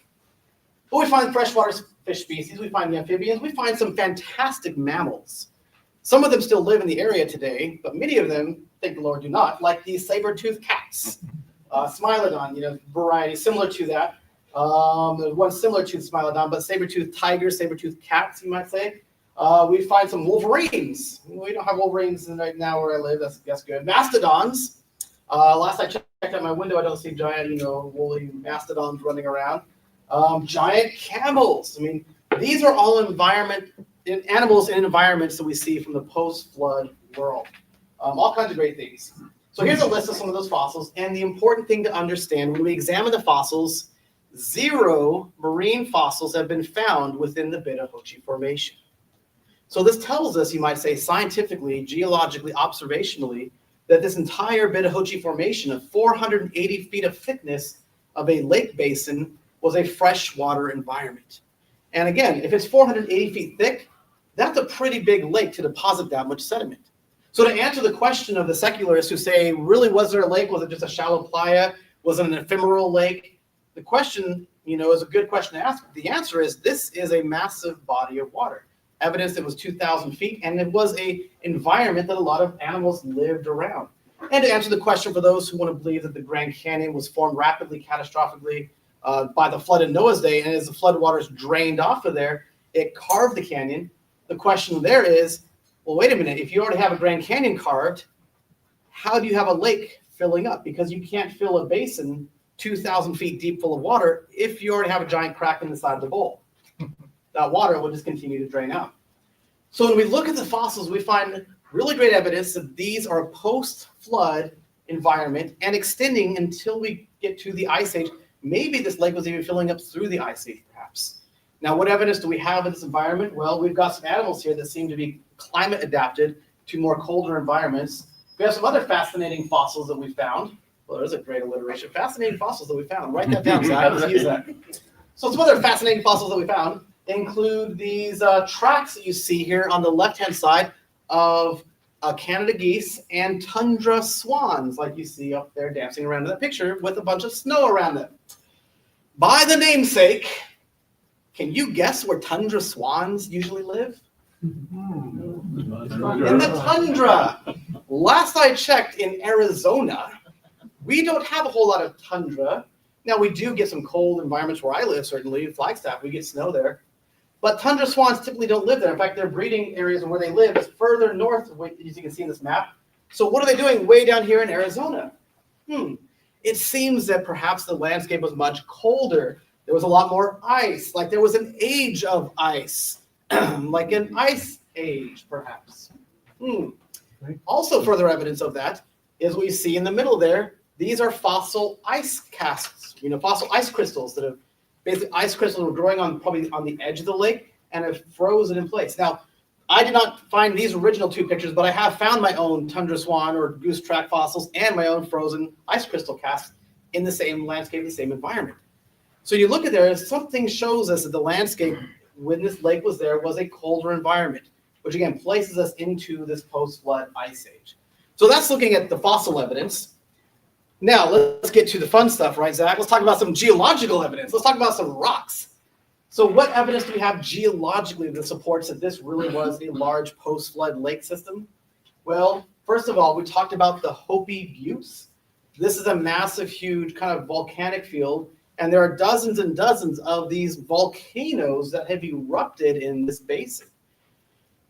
Speaker 2: But we find freshwater fish species, we find amphibians, we find some fantastic mammals. Some of them still live in the area today, but many of them, thank the Lord, do not, like these saber-toothed cats. Smilodon, variety similar to that. There's one similar to Smilodon, but saber-toothed tigers, saber-toothed cats, you might say. We find some wolverines. We don't have wolverines right now where I live. That's good. Mastodons. Last I checked out my window, I don't see giant, woolly mastodons running around. Giant camels. I mean, these are all animals in environments that we see from the post-flood world. All kinds of great things. So here's a list of some of those fossils. And the important thing to understand, when we examine the fossils, 0 marine fossils have been found within the Betahoche Formation. So this tells us, you might say, scientifically, geologically, observationally, that this entire Betahoche Formation of 480 feet of thickness of a lake basin was a freshwater environment. And again, if it's 480 feet thick, that's a pretty big lake to deposit that much sediment. So to answer the question of the secularists who say, really, was there a lake? Was it just a shallow playa? Was it an ephemeral lake? The question, is a good question to ask. The answer is this is a massive body of water. Evidence it was 2,000 feet, and it was an environment that a lot of animals lived around. And to answer the question for those who want to believe that the Grand Canyon was formed rapidly, catastrophically, by the flood in Noah's day, and as the flood waters drained off of there, it carved the canyon. The question there is, well, wait a minute, if you already have a Grand Canyon carved, how do you have a lake filling up? Because you can't fill a basin 2,000 feet deep full of water if you already have a giant crack in the side of the bowl. That water will just continue to drain out. So when we look at the fossils, we find really great evidence that these are a post-flood environment and extending until we get to the Ice Age. Maybe this lake was even filling up through the Ice Age, perhaps. Now, what evidence do we have of this environment? Well, we've got some animals here that seem to be climate adapted to more colder environments. We have some other fascinating fossils that we found. Well, there's a great alliteration. Fascinating fossils that we found. Write that down, Zach. Let's use that. So some other fascinating fossils that we found include these tracks that you see here on the left-hand side of Canada geese and tundra swans, like you see up there dancing around in that picture with a bunch of snow around them. By the namesake, can you guess where tundra swans usually live? In the tundra. Last I checked, in Arizona, We don't have a whole lot of tundra. Now, we do get some cold environments where I live, certainly. Flagstaff, we get snow there. But tundra swans typically don't live there. In fact, their breeding areas and where they live is further north, as you can see in this map. So what are they doing way down here in Arizona? It seems that perhaps the landscape was much colder. There was a lot more ice, like there was an age of ice, like an ice age, perhaps. Also, further evidence of that is what you see in the middle there. These are fossil ice casts, fossil ice crystals that have basically ice crystals were growing on probably on the edge of the lake and have frozen in place. Now, I did not find these original two pictures, but I have found my own tundra swan or goose track fossils and my own frozen ice crystal casts in the same landscape, the same environment. So you look at there, something shows us that the landscape when this lake was there was a colder environment, which again places us into this post-flood ice age. So that's looking at the fossil evidence. Now let's get to the fun stuff, right, Zach? Let's talk about some geological evidence. Let's talk about some rocks. So what evidence do we have geologically that supports that this really was a large post-flood lake system? Well, first of all, we talked about the Hopi Buttes. This is a massive, huge kind of volcanic field, and there are dozens and dozens of these volcanoes that have erupted in this basin.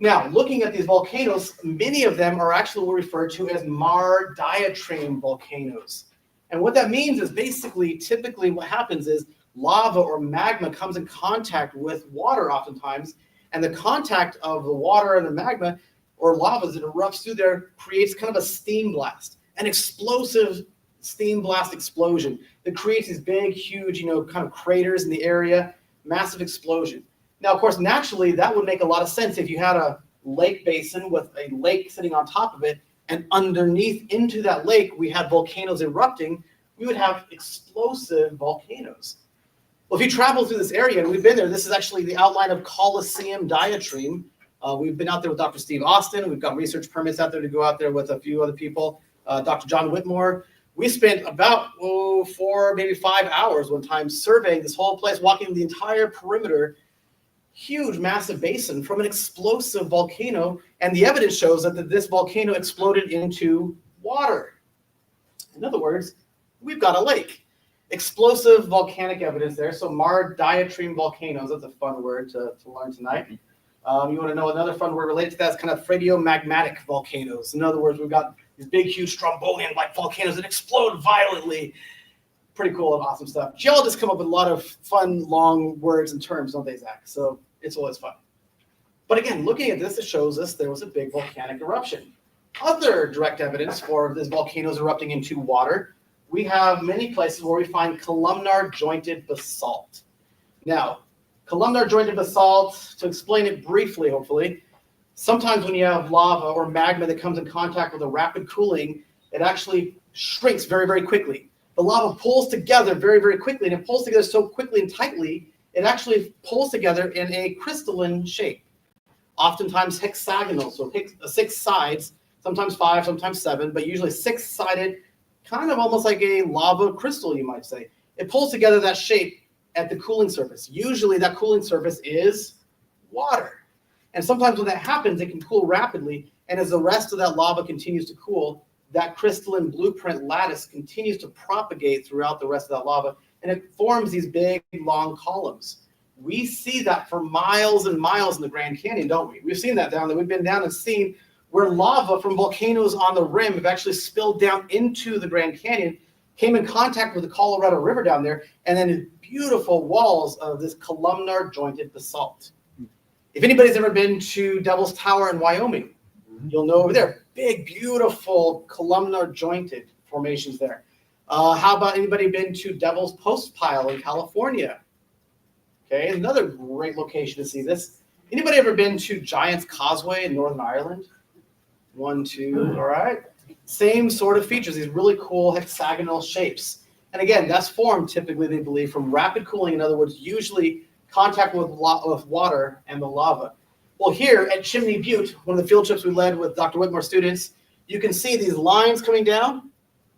Speaker 2: Now, looking at these volcanoes, many of them are actually referred to as Mar diatreme volcanoes. And what that means is basically, typically what happens is lava or magma comes in contact with water oftentimes, and the contact of the water and the magma or lava that erupts through there creates kind of a steam blast, an explosive steam blast explosion that creates these big, huge, kind of craters in the area, massive explosion. Now, of course, naturally, that would make a lot of sense if you had a lake basin with a lake sitting on top of it, and underneath into that lake, we had volcanoes erupting, we would have explosive volcanoes. Well, if you travel through this area, and we've been there, this is actually the outline of Coliseum diatreme. We've been out there with Dr. Steve Austin. We've got research permits out there to go out there with a few other people. Dr. John Whitmore. We spent about 4, maybe 5 hours one time surveying this whole place, walking the entire perimeter, huge, massive basin from an explosive volcano. And the evidence shows that this volcano exploded into water. In other words, we've got a lake. Explosive volcanic evidence there. So Mar diatreme volcanoes, that's a fun word to learn tonight. You want to know another fun word related to that is kind of phreatomagmatic volcanoes. In other words, we've got these big, huge strombolian-like volcanoes that explode violently. Pretty cool and awesome stuff. Geologists come up with a lot of fun, long words and terms, don't they, Zach? So it's always fun. But again, looking at this, it shows us there was a big volcanic eruption. Other direct evidence for this volcanoes erupting into water, we have many places where we find columnar jointed basalt. Now, columnar jointed basalt, to explain it briefly, hopefully, sometimes when you have lava or magma that comes in contact with a rapid cooling, it actually shrinks very, very quickly. The lava pulls together very, very quickly, and it pulls together so quickly and tightly, it actually pulls together in a crystalline shape, oftentimes hexagonal, so 6 sides, sometimes 5, sometimes 7, but usually 6-sided, kind of almost like a lava crystal, you might say. It pulls together that shape at the cooling surface. Usually that cooling surface is water. And sometimes when that happens, it can cool rapidly. And as the rest of that lava continues to cool, that crystalline blueprint lattice continues to propagate throughout the rest of that lava. And it forms these big, long columns. We see that for miles and miles in the Grand Canyon, don't we? We've seen that down there. We've been down and seen where lava from volcanoes on the rim have actually spilled down into the Grand Canyon, came in contact with the Colorado River down there, and then beautiful walls of this columnar jointed basalt. If anybody's ever been to Devil's Tower in Wyoming, you'll know over there, big, beautiful columnar jointed formations there. How about anybody been to Devil's Post Pile in California? Okay, another great location to see this. Anybody ever been to Giant's Causeway in Northern Ireland? 1, 2, all right. Same sort of features, these really cool hexagonal shapes. And again, that's formed typically, they believe, from rapid cooling. In other words, usually contact with water and the lava. Well, here at Chimney Butte, one of the field trips we led with Dr. Whitmore students, you can see these lines coming down.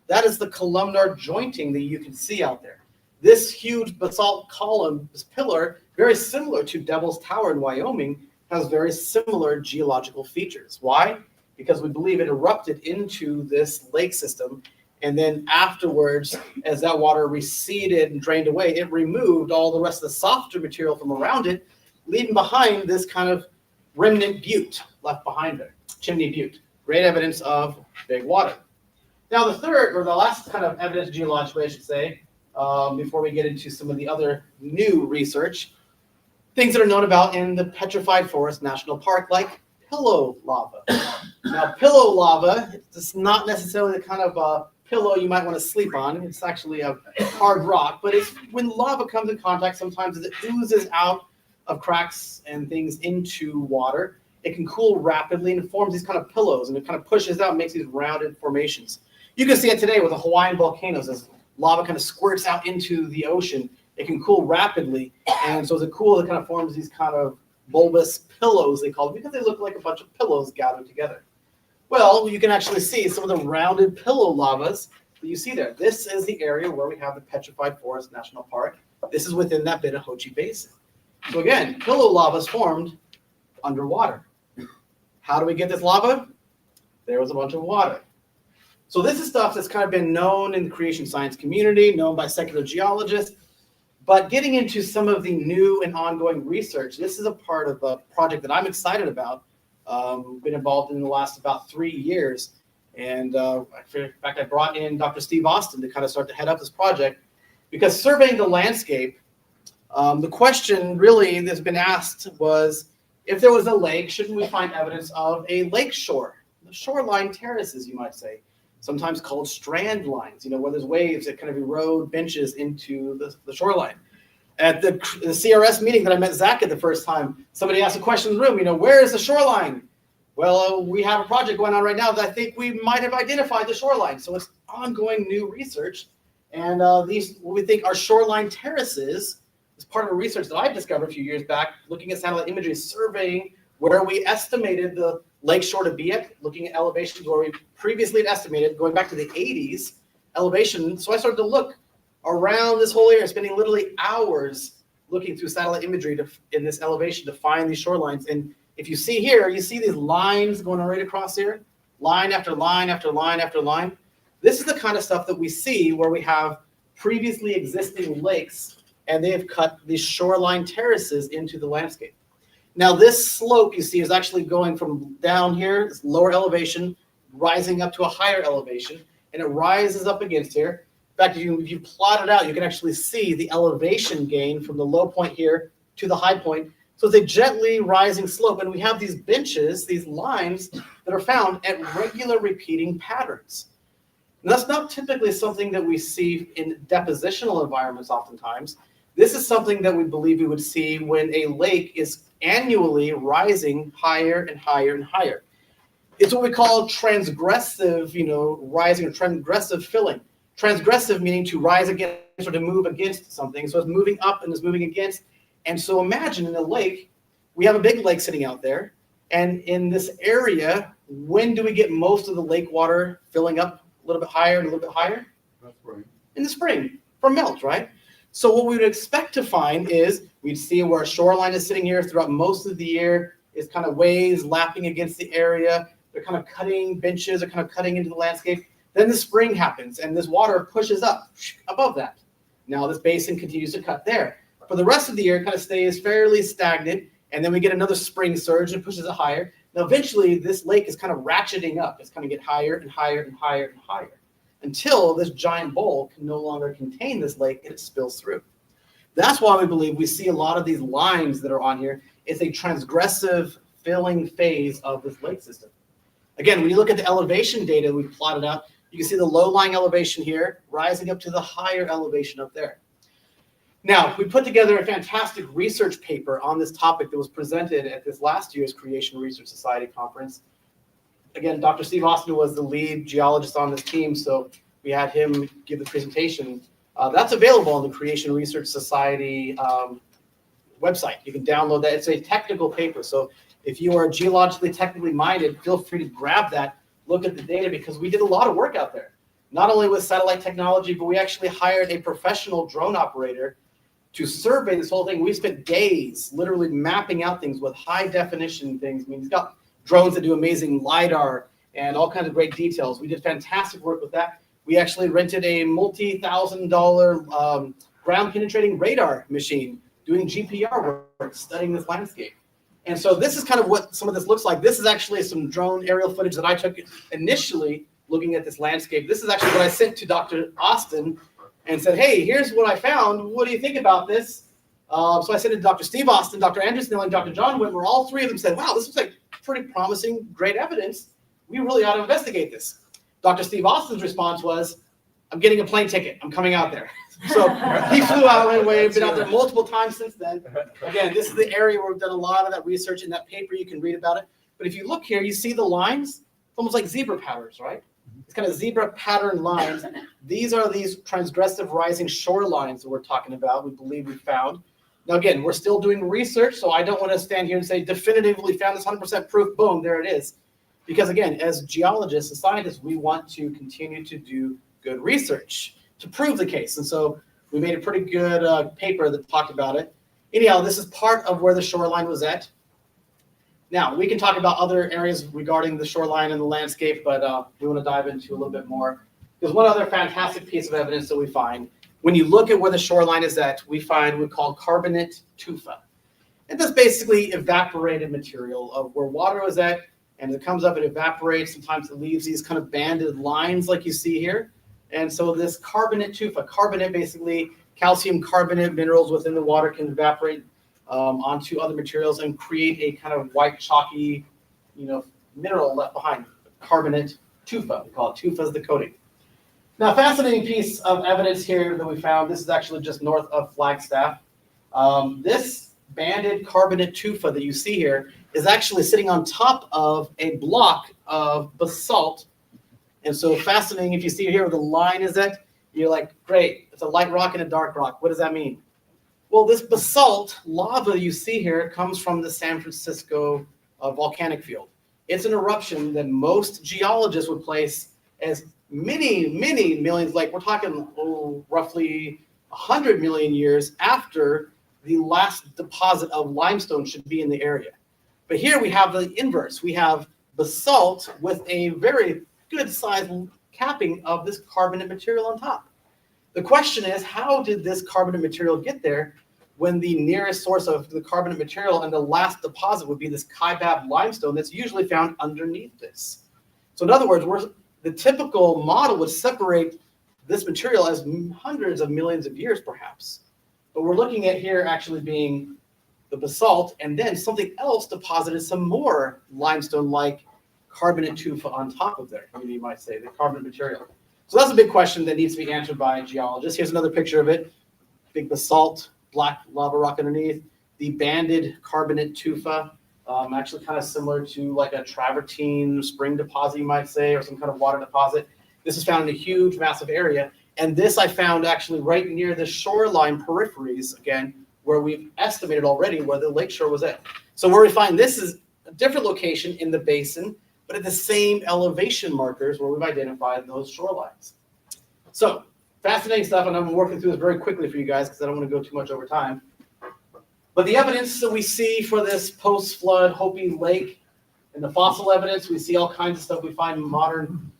Speaker 2: That is the columnar jointing that you can see out there. This huge basalt column, this pillar, very similar to Devil's Tower in Wyoming, has very similar geological features. Why? Because we believe it erupted into this lake system, And then afterwards, as that water receded and drained away, it removed all the rest of the softer material from around it, leaving behind this kind of remnant butte left behind there, Chimney Butte. Great evidence of big water. Now the third, or the last kind of evidence geologically, I should say, before we get into some of the other new research, things that are known about in the Petrified Forest National Park, like pillow lava. Now, pillow lava, it's not necessarily the kind of pillow you might want to sleep on. It's actually a hard rock, but it's when lava comes in contact, sometimes as it oozes out of cracks and things into water, it can cool rapidly and forms these kind of pillows, and it kind of pushes out and makes these rounded formations. You can see it today with the Hawaiian volcanoes as lava kind of squirts out into the ocean. It can cool rapidly, and so as it cools, it kind of forms these kind of bulbous pillows, they call them, because they look like a bunch of pillows gathered together. Well, you can actually see some of the rounded pillow lavas that you see there. This is the area where we have the Petrified Forest National Park. This is within that Bitahochi Basin. So again, pillow lava is formed underwater. How do we get this lava? There was a bunch of water. So this is stuff that's kind of been known in the creation science community, known by secular geologists. But getting into some of the new and ongoing research, this is a part of a project that I'm excited about. Been involved in the last about 3 years. And in fact, I brought in Dr. Steve Austin to kind of start to head up this project, because surveying the landscape, the question really that's been asked was, if there was a lake, shouldn't we find evidence of a lake shore? The shoreline terraces, you might say, sometimes called strand lines, where there's waves that kind of erode benches into the shoreline. At the CRS meeting that I met Zach at the first time, somebody asked a question in the room, where is the shoreline? Well, we have a project going on right now that I think we might have identified the shoreline. So it's ongoing new research. And these, what we think are shoreline terraces, is part of a research that I discovered a few years back, looking at satellite imagery, surveying where we estimated the lakeshore to be at, looking at elevations where we previously had estimated, going back to the 80s elevation. So I started to look around this whole area, spending literally hours looking through satellite imagery in this elevation to find these shorelines. And if you see here, you see these lines going right across here, line after line after line after line. This is the kind of stuff that we see where we have previously existing lakes, and they have cut these shoreline terraces into the landscape. Now, this slope you see is actually going from down here, this lower elevation, rising up to a higher elevation, and it rises up against here. In fact, if you plot it out, you can actually see the elevation gain from the low point here to the high point. So it's a gently rising slope, and we have these benches, these lines that are found at regular repeating patterns. And that's not typically something that we see in depositional environments oftentimes. This is something that we believe we would see when a lake is annually rising higher and higher and higher. It's what we call transgressive, rising, or transgressive filling. Transgressive meaning to rise against or to move against something. So it's moving up and it's moving against. And so imagine in a lake, we have a big lake sitting out there. And in this area, when do we get most of the lake water filling up a little bit higher and a little bit higher?
Speaker 1: That's right.
Speaker 2: In the spring, from melt, right? So what we would expect to find is we'd see where a shoreline is sitting here throughout most of the year. It's kind of waves lapping against the area. They're kind of cutting benches, they're kind of cutting into the landscape. Then the spring happens and this water pushes up above that. Now this basin continues to cut there. For the rest of the year, it kind of stays fairly stagnant, and then we get another spring surge and pushes it higher. Now eventually this lake is kind of ratcheting up. It's kind of get higher and higher and higher and higher, until this giant bowl can no longer contain this lake and it spills through. That's why we believe we see a lot of these lines that are on here. It's a transgressive filling phase of this lake system. Again, when you look at the elevation data we plotted out, you can see the low-lying elevation here rising up to the higher elevation up there. Now, we put together a fantastic research paper on this topic that was presented at this last year's Creation Research Society conference. Again, Dr. Steve Austin was the lead geologist on this team, so we had him give the presentation. That's available on the Creation Research Society website. You can download that. It's a technical paper, so if you are geologically technically minded, feel free to grab that, look at the data, because we did a lot of work out there. Not only with satellite technology, but we actually hired a professional drone operator to survey this whole thing. We spent days literally mapping out things with high definition things. I mean, he's got drones that do amazing LiDAR and all kinds of great details. We did fantastic work with that. We actually rented a multi-$1,000 ground penetrating radar machine doing GPR work, studying this landscape. And so this is kind of what some of this looks like. This is actually some drone aerial footage that I took initially looking at this landscape. This is actually what I sent to Dr. Austin and said, hey, here's what I found. What do you think about this? So I sent it to Dr. Steve Austin, Dr. Andrew Snell, and Dr. John Whitmer. All three of them said, wow, this looks like pretty promising, great evidence. We really ought to investigate this. Dr. Steve Austin's response was, I'm getting a plane ticket. I'm coming out there. So he flew out right away. Been out there multiple times since then. Again, this is the area where we've done a lot of that research. In that paper, you can read about it. But if you look here, you see the lines. It's almost like zebra patterns, right? It's kind of zebra pattern lines. These are these transgressive rising shorelines that we're talking about, we believe we found. Now, again, we're still doing research, so I don't want to stand here and say definitively found this 100% proof, boom, there it is. Because, again, as geologists and scientists, we want to continue to do good research to prove the case. And so we made a pretty good paper that talked about it. Anyhow, this is part of where the shoreline was at. Now, we can talk about other areas regarding the shoreline and the landscape, but we want to dive into a little bit more. There's one other fantastic piece of evidence that we find. When you look at where the shoreline is at, we find what we call carbonate tufa. And that's basically evaporated material of where water was at, and it comes up, it evaporates. Sometimes it leaves these kind of banded lines like you see here. And so this carbonate tufa, carbonate basically calcium carbonate minerals within the water can evaporate onto other materials and create a kind of white chalky, mineral left behind. Carbonate tufa, we call it tufa as the coating. Now, fascinating piece of evidence here that we found. This is actually just north of Flagstaff. This banded carbonate tufa that you see here is actually sitting on top of a block of basalt. And so fascinating, if you see here where the line is at, you're like, great, it's a light rock and a dark rock. What does that mean? Well, this basalt lava you see here comes from the San Francisco volcanic field. It's an eruption that most geologists would place as many, many millions, like we're talking roughly 100 million years after the last deposit of limestone should be in the area. But here we have the inverse. We have basalt with a very good sized capping of this carbonate material on top. The question is, how did this carbonate material get there when the nearest source of the carbonate material and the last deposit would be this Kaibab limestone that's usually found underneath this? So in other words, the typical model would separate this material as hundreds of millions of years perhaps. But we're looking at here actually being the basalt and then something else deposited some more limestone-like carbonate tufa on top of there, you might say, the carbonate material. So that's a big question that needs to be answered by geologists. Here's another picture of it. Big basalt, black lava rock underneath, the banded carbonate tufa, actually kind of similar to like a travertine spring deposit, you might say, or some kind of water deposit. This is found in a huge, massive area. And this I found actually right near the shoreline peripheries, again, where we've estimated already where the lakeshore was at. So where we find this is a different location in the basin, but at the same elevation markers where we've identified those shorelines. So fascinating stuff, and I'm working through this very quickly for you guys because I don't want to go too much over time. But the evidence that we see for this post-flood Hopi Lake and the fossil evidence, we see all kinds of stuff. We find modern,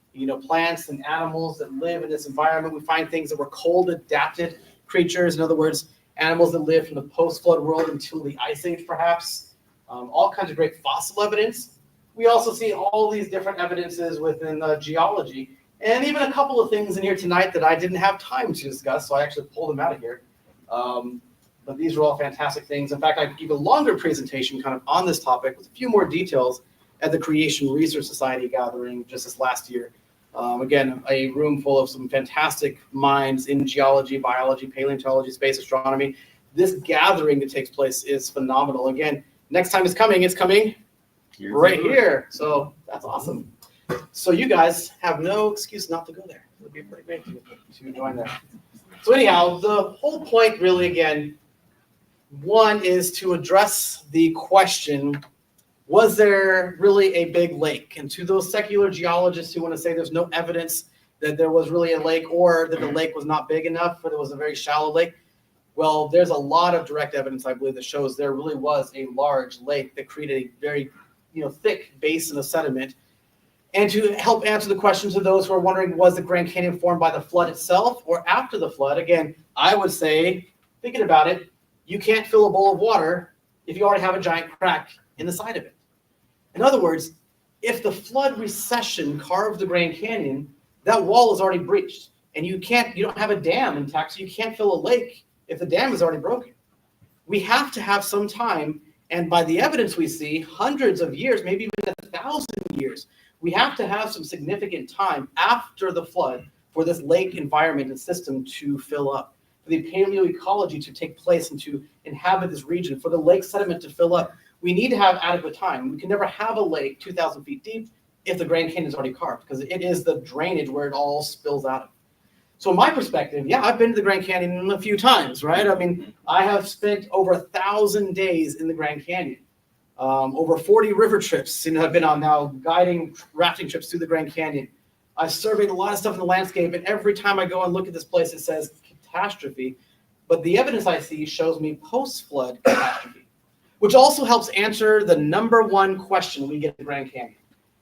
Speaker 2: plants and animals that live in this environment. We find things that were cold-adapted creatures. In other words, animals that lived from the post-flood world until the Ice Age, perhaps. All kinds of great fossil evidence. We also see all these different evidences within geology, and even a couple of things in here tonight that I didn't have time to discuss, so I actually pulled them out of here. But these are all fantastic things. In fact, I gave a longer presentation kind of on this topic with a few more details at the Creation Research Society gathering just this last year. Again, a room full of some fantastic minds in geology, biology, paleontology, space astronomy. This gathering that takes place is phenomenal. Again, next time it's coming right here. So that's awesome. So you guys have no excuse not to go there. It would be pretty great to join there. So anyhow, the whole point really, again, one is to address the question, was there really a big lake? And to those secular geologists who want to say there's no evidence that there was really a lake or that the lake was not big enough or there was a very shallow lake, well, there's a lot of direct evidence, I believe, that shows there really was a large lake that created a very thick basin of sediment. And to help answer the questions of those who are wondering, was the Grand Canyon formed by the flood itself or after the flood? Again, I would say, thinking about it, you can't fill a bowl of water if you already have a giant crack in the side of it. In other words, if the flood recession carved the Grand Canyon, that wall is already breached. And you don't have a dam intact, so you can't fill a lake if the dam is already broken. We have to have some time, and by the evidence we see, hundreds of years, maybe even 1,000 years, we have to have some significant time after the flood for this lake environment and system to fill up, for the paleoecology to take place and to inhabit this region, for the lake sediment to fill up. We need to have adequate time. We can never have a lake 2,000 feet deep if the Grand Canyon is already carved, because it is the drainage where it all spills out of. So in my perspective, yeah, I've been to the Grand Canyon a few times, right? I mean, I have spent over 1,000 days in the Grand Canyon. Over 40 river trips, I've been on now, guiding rafting trips through the Grand Canyon. I've surveyed a lot of stuff in the landscape, and every time I go and look at this place, it says catastrophe. But the evidence I see shows me post-flood catastrophe, which also helps answer the number one question we get in the Grand Canyon.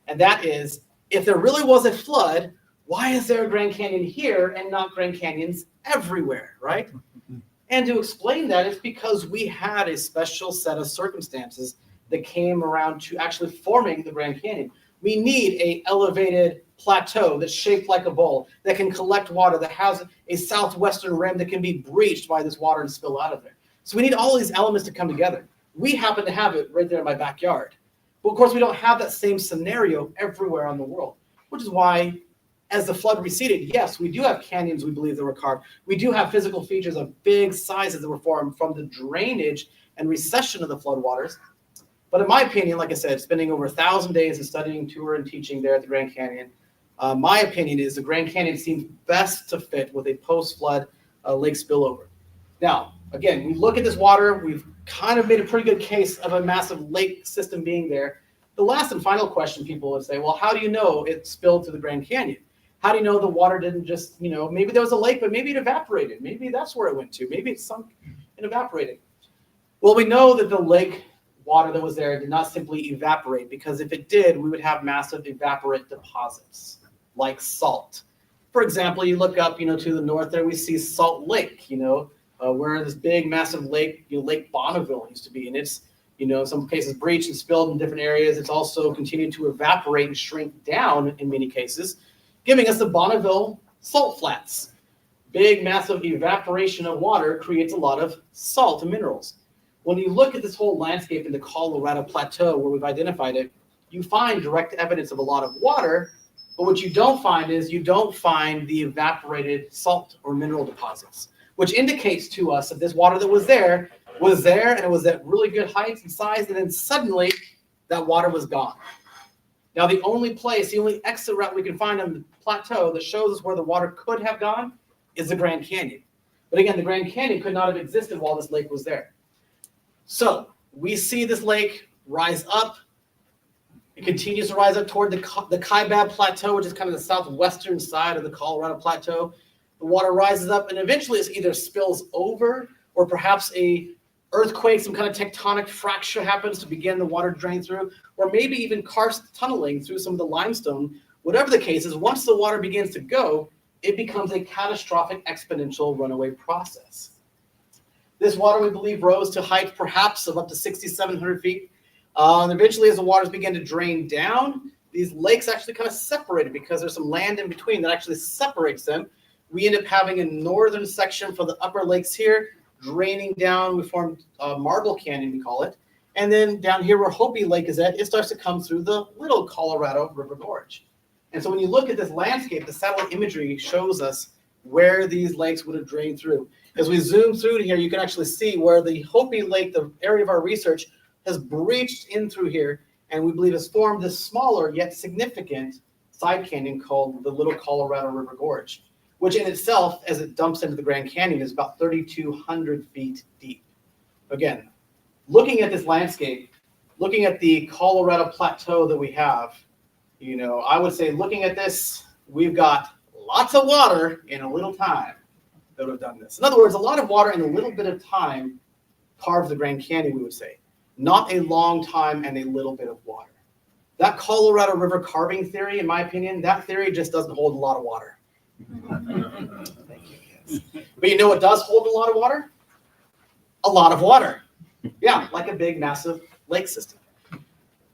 Speaker 2: And that is, if there really was a flood, why is there a Grand Canyon here and not Grand Canyons everywhere, right? And to explain that, it's because we had a special set of circumstances that came around to actually forming the Grand Canyon. We need an elevated plateau that's shaped like a bowl, that can collect water, that has a southwestern rim that can be breached by this water and spill out of there. So we need all these elements to come together. We happen to have it right there in my backyard. But of course, we don't have that same scenario everywhere on the world, which is why as the flood receded, yes, we do have canyons we believe that were carved. We do have physical features of big sizes that were formed from the drainage and recession of the floodwaters. But in my opinion, like I said, spending over 1,000 days in studying, tour, and teaching there at the Grand Canyon, my opinion is the Grand Canyon seems best to fit with a post-flood lake spillover. Now, again, we look at this water, we've kind of made a pretty good case of a massive lake system being there. The last and final question people would say, well, how do you know it spilled to the Grand Canyon? How do you know the water didn't just, maybe there was a lake, but maybe it evaporated. Maybe that's where it went to. Maybe it sunk and evaporated. Well, we know that the lake water that was there did not simply evaporate, because if it did, we would have massive evaporate deposits like salt. For example, you look up, to the north there, we see Salt Lake, where this big, massive lake, Lake Bonneville used to be. And it's, in some cases breached and spilled in different areas. It's also continued to evaporate and shrink down in many cases, giving us the Bonneville salt flats. Big, massive evaporation of water creates a lot of salt and minerals. When you look at this whole landscape in the Colorado Plateau where we've identified it, you find direct evidence of a lot of water, but what you don't find is you don't find the evaporated salt or mineral deposits, which indicates to us that this water that was there, and it was at really good heights and size, and then suddenly that water was gone. Now, the only exit route we can find on the plateau that shows us where the water could have gone is the Grand Canyon. But again, the Grand Canyon could not have existed while this lake was there. So we see this lake rise up. It continues to rise up toward the Kaibab Plateau, which is kind of the southwestern side of the Colorado Plateau. The water rises up, and eventually it either spills over, or perhaps a earthquake, some kind of tectonic fracture happens to begin the water to drain through, or maybe even karst tunneling through some of the limestone. Whatever the case is, once the water begins to go, it becomes a catastrophic exponential runaway process. This water, we believe, rose to heights perhaps of up to 6,700 feet. And eventually, as the waters began to drain down, these lakes actually kind of separated because there's some land in between that actually separates them. We end up having a northern section for the upper lakes here, draining down. We formed Marble Canyon, we call it. And then down here where Hopi Lake is at, it starts to come through the little Colorado River Gorge. And so when you look at this landscape, the satellite imagery shows us where these lakes would have drained through. As we zoom through to here, you can actually see where the Hopi Lake, the area of our research, has breached in through here, and we believe has formed this smaller yet significant side canyon called the Little Colorado River Gorge, which in itself, as it dumps into the Grand Canyon, is about 3,200 feet deep. Again, looking at this landscape, looking at the Colorado Plateau that we have, I would say looking at this, we've got lots of water in a little time that would have done this. In other words, a lot of water in a little bit of time carved the Grand Canyon, we would say. Not a long time and a little bit of water. That Colorado River carving theory, in my opinion, that theory just doesn't hold a lot of water. Thank you. Yes. But you know what does hold a lot of water? A lot of water. Yeah, like a big, massive lake system.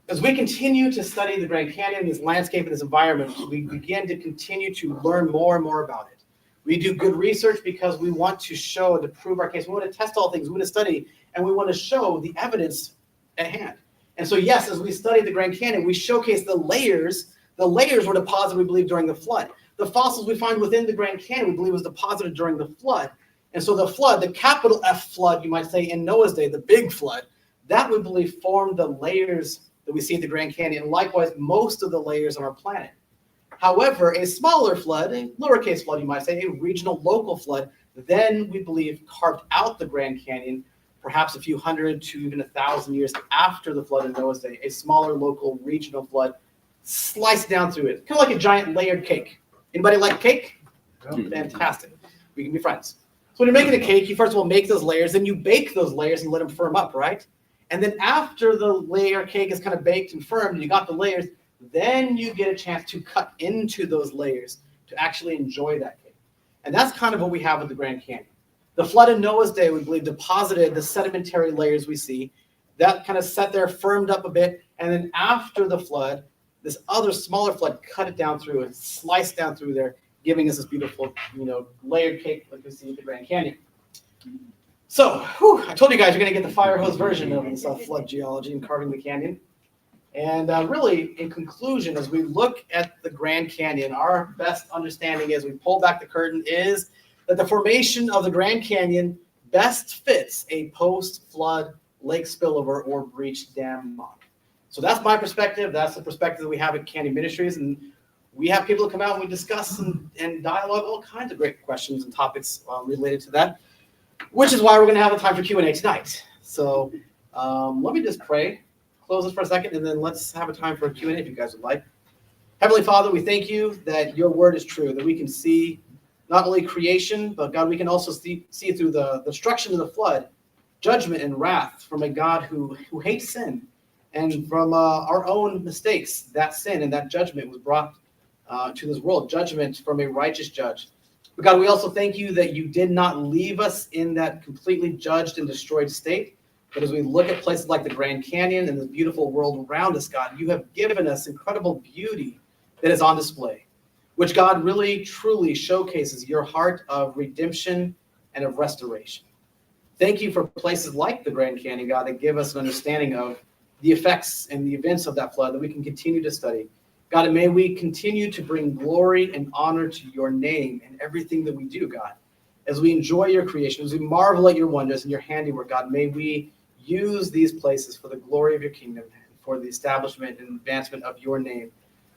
Speaker 2: As we continue to study the Grand Canyon, this landscape and this environment, we begin to continue to learn more and more about it. We do good research because we want to show and to prove our case. We want to test all things. We want to study, and we want to show the evidence at hand. And so, yes, as we study the Grand Canyon, we showcase the layers. The layers were deposited, we believe, during the flood. The fossils we find within the Grand Canyon, we believe, was deposited during the flood. And so the flood, the capital F flood, you might say, in Noah's day, the big flood, that we believe formed the layers that we see at the Grand Canyon, and likewise most of the layers on our planet. However, a smaller flood, a lowercase flood, you might say, a regional local flood, then we believe carved out the Grand Canyon, perhaps a few hundred to even 1,000 years after the flood in Noah's day. A smaller local regional flood sliced down through it, kind of like a giant layered cake. Anybody like cake? Fantastic. We can be friends. So when you're making a cake, you first of all make those layers, then you bake those layers and let them firm up, right? And then after the layer cake is kind of baked and firm, and you got the layers, then you get a chance to cut into those layers to actually enjoy that cake. And that's kind of what we have with the Grand Canyon. The flood in Noah's day, we believe, deposited the sedimentary layers we see. That kind of sat there, firmed up a bit, and then after the flood, this other smaller flood cut it down through and sliced down through there, giving us this beautiful, layered cake like we see at the Grand Canyon. So, I told you guys you're going to get the fire hose version of this flood geology and carving the canyon. And really, in conclusion, as we look at the Grand Canyon, our best understanding as we pull back the curtain is that the formation of the Grand Canyon best fits a post-flood lake spillover or breach dam model. So that's my perspective. That's the perspective that we have at Canyon Ministries. And we have people come out and we discuss and dialogue all kinds of great questions and topics related to that, which is why we're going to have a time for Q&A tonight. So let me just pray, close this for a second, and then let's have a time for a Q&A if you guys would like. Heavenly Father, we thank you that your word is true, that we can see not only creation, but God, we can also see through the destruction of the flood, judgment and wrath from a God who hates sin. And from our own mistakes, that sin and that judgment was brought to this world, judgment from a righteous judge. But God, we also thank you that you did not leave us in that completely judged and destroyed state. But as we look at places like the Grand Canyon and the beautiful world around us, God, you have given us incredible beauty that is on display, which God really truly showcases your heart of redemption and of restoration. Thank you for places like the Grand Canyon, God, that give us an understanding of the effects and the events of that flood that we can continue to study. God, and may we continue to bring glory and honor to your name in everything that we do, God. As we enjoy your creation, as we marvel at your wonders and your handiwork, God, may we use these places for the glory of your kingdom and for the establishment and advancement of your name.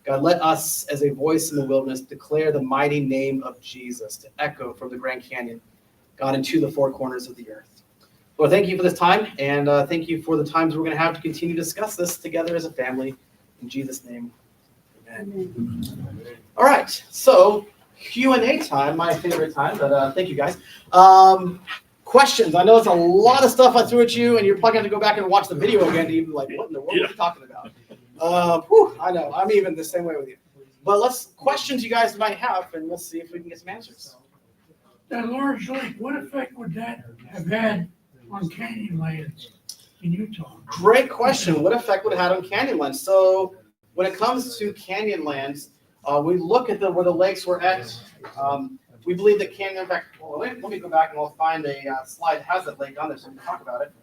Speaker 2: God, let us, as a voice in the wilderness, declare the mighty name of Jesus to echo from the Grand Canyon, God, into the four corners of the earth. Lord, thank you for this time, and thank you for the times we're going to have to continue to discuss this together as a family. In Jesus' name, amen. All right, so Q&A time, my favorite time, but thank you guys. Questions. I know it's a lot of stuff I threw at you, and you're probably going to go back and watch the video again to even like, what in the world are you talking about? I know, I'm even the same way with you. But questions you guys might have, and let's see if we can get some answers.
Speaker 6: That large lake, what effect would that have had on Canyonlands in Utah?
Speaker 2: Great question. What effect would it have on Canyonlands? So when it comes to Canyonlands, we look at where the lakes were at. We believe that Canyon, in fact, let me go back and we'll find a slide that has that lake on there so we can talk about it.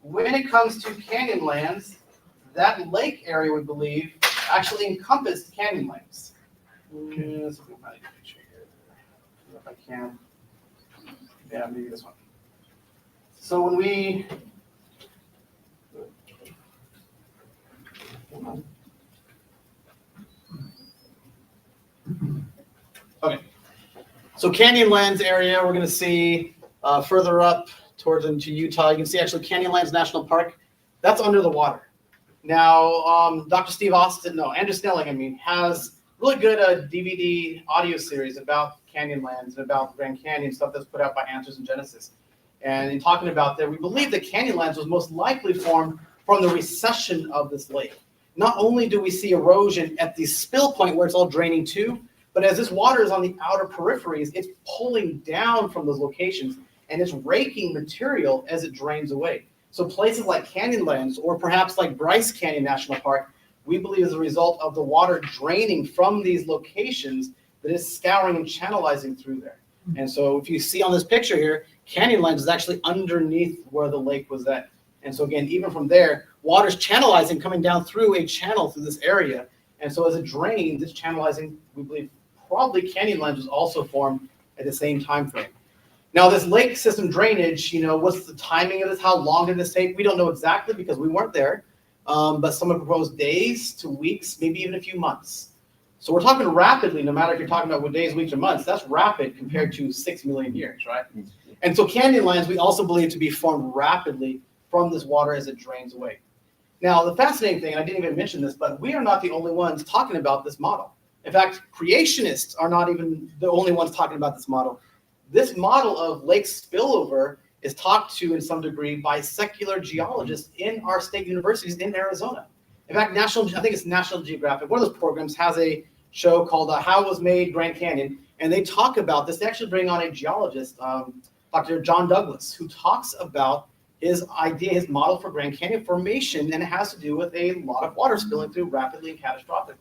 Speaker 2: When it comes to Canyonlands, that lake area, we believe, actually encompassed Canyonlands. Let's see if we can find a good picture here. If I can. Yeah, maybe this one. So when we okay, so Canyonlands area, we're going to see further up towards into Utah. You can see actually Canyonlands National Park. That's under the water. Now, Dr. Andrew Snelling, has really good DVD audio series about Canyonlands and about Grand Canyon, stuff that's put out by Answers in Genesis. And in talking about that, we believe that Canyonlands was most likely formed from the recession of this lake. not only do we see erosion at the spill point where it's all draining to, but as this water is on the outer peripheries, it's pulling down from those locations and it's raking material as it drains away. So places like Canyonlands or perhaps like Bryce Canyon National Park, we believe is a result of the water draining from these locations that is scouring and channelizing through there. And so if you see on this picture here, Canyonlands is actually underneath where the lake was at. And so again, even from there, water's channelizing, coming down through a channel through this area. And so as it drains, it's channelizing, we believe probably Canyonlands was also formed at the same time frame. Now this lake system drainage, what's the timing of this? How long did this take? We don't know exactly because we weren't there. But someone proposed days to weeks, maybe even a few months. So we're talking rapidly, no matter if you're talking about with days, weeks, or months, that's rapid compared to 6 million years, right? And so Canyonlands, we also believe to be formed rapidly from this water as it drains away. Now, the fascinating thing, and I didn't even mention this, but we are not the only ones talking about this model. In fact, creationists are not even the only ones talking about this model. This model of lake spillover is talked to in some degree by secular geologists in our state universities in Arizona. In fact, I think it's National Geographic, one of those programs has a show called How Was Made Grand Canyon, and they talk about this. They actually bring on a geologist, Dr. John Douglas, who talks about his idea, his model for Grand Canyon formation, and it has to do with a lot of water spilling through rapidly and catastrophically.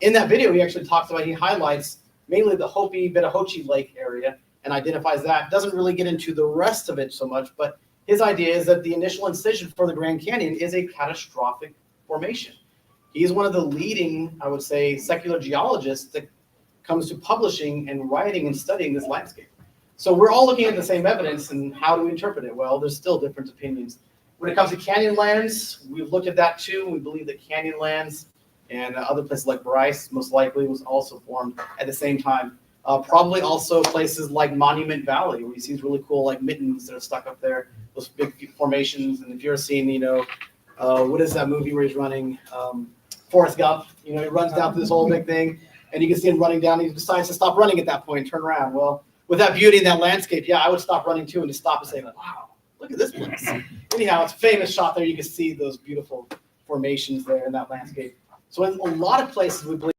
Speaker 2: In that video, he actually talks about, he highlights mainly the Hopi-Betahochi Lake area and identifies that. Doesn't really get into the rest of it so much, but his idea is that the initial incision for the Grand Canyon is a catastrophic formation. He's one of the leading, I would say, secular geologists that comes to publishing and writing and studying this landscape. So we're all looking at the same evidence, and how do we interpret it? Well, there's still different opinions. When it comes to Canyonlands, we've looked at that too. We believe that Canyonlands and other places like Bryce most likely was also formed at the same time. Probably also places like Monument Valley, where you see these really cool like mittens that are stuck up there, those big formations. And if you're seeing, what is that movie where he's running? Forrest Gump, he runs down through this whole big thing, and you can see him running down. He decides to stop running at that point and turn around. Well, with that beauty and that landscape, yeah, I would stop running too and just stop and say, wow, look at this place. Anyhow, it's a famous shot there. You can see those beautiful formations there in that landscape. So in a lot of places, we believe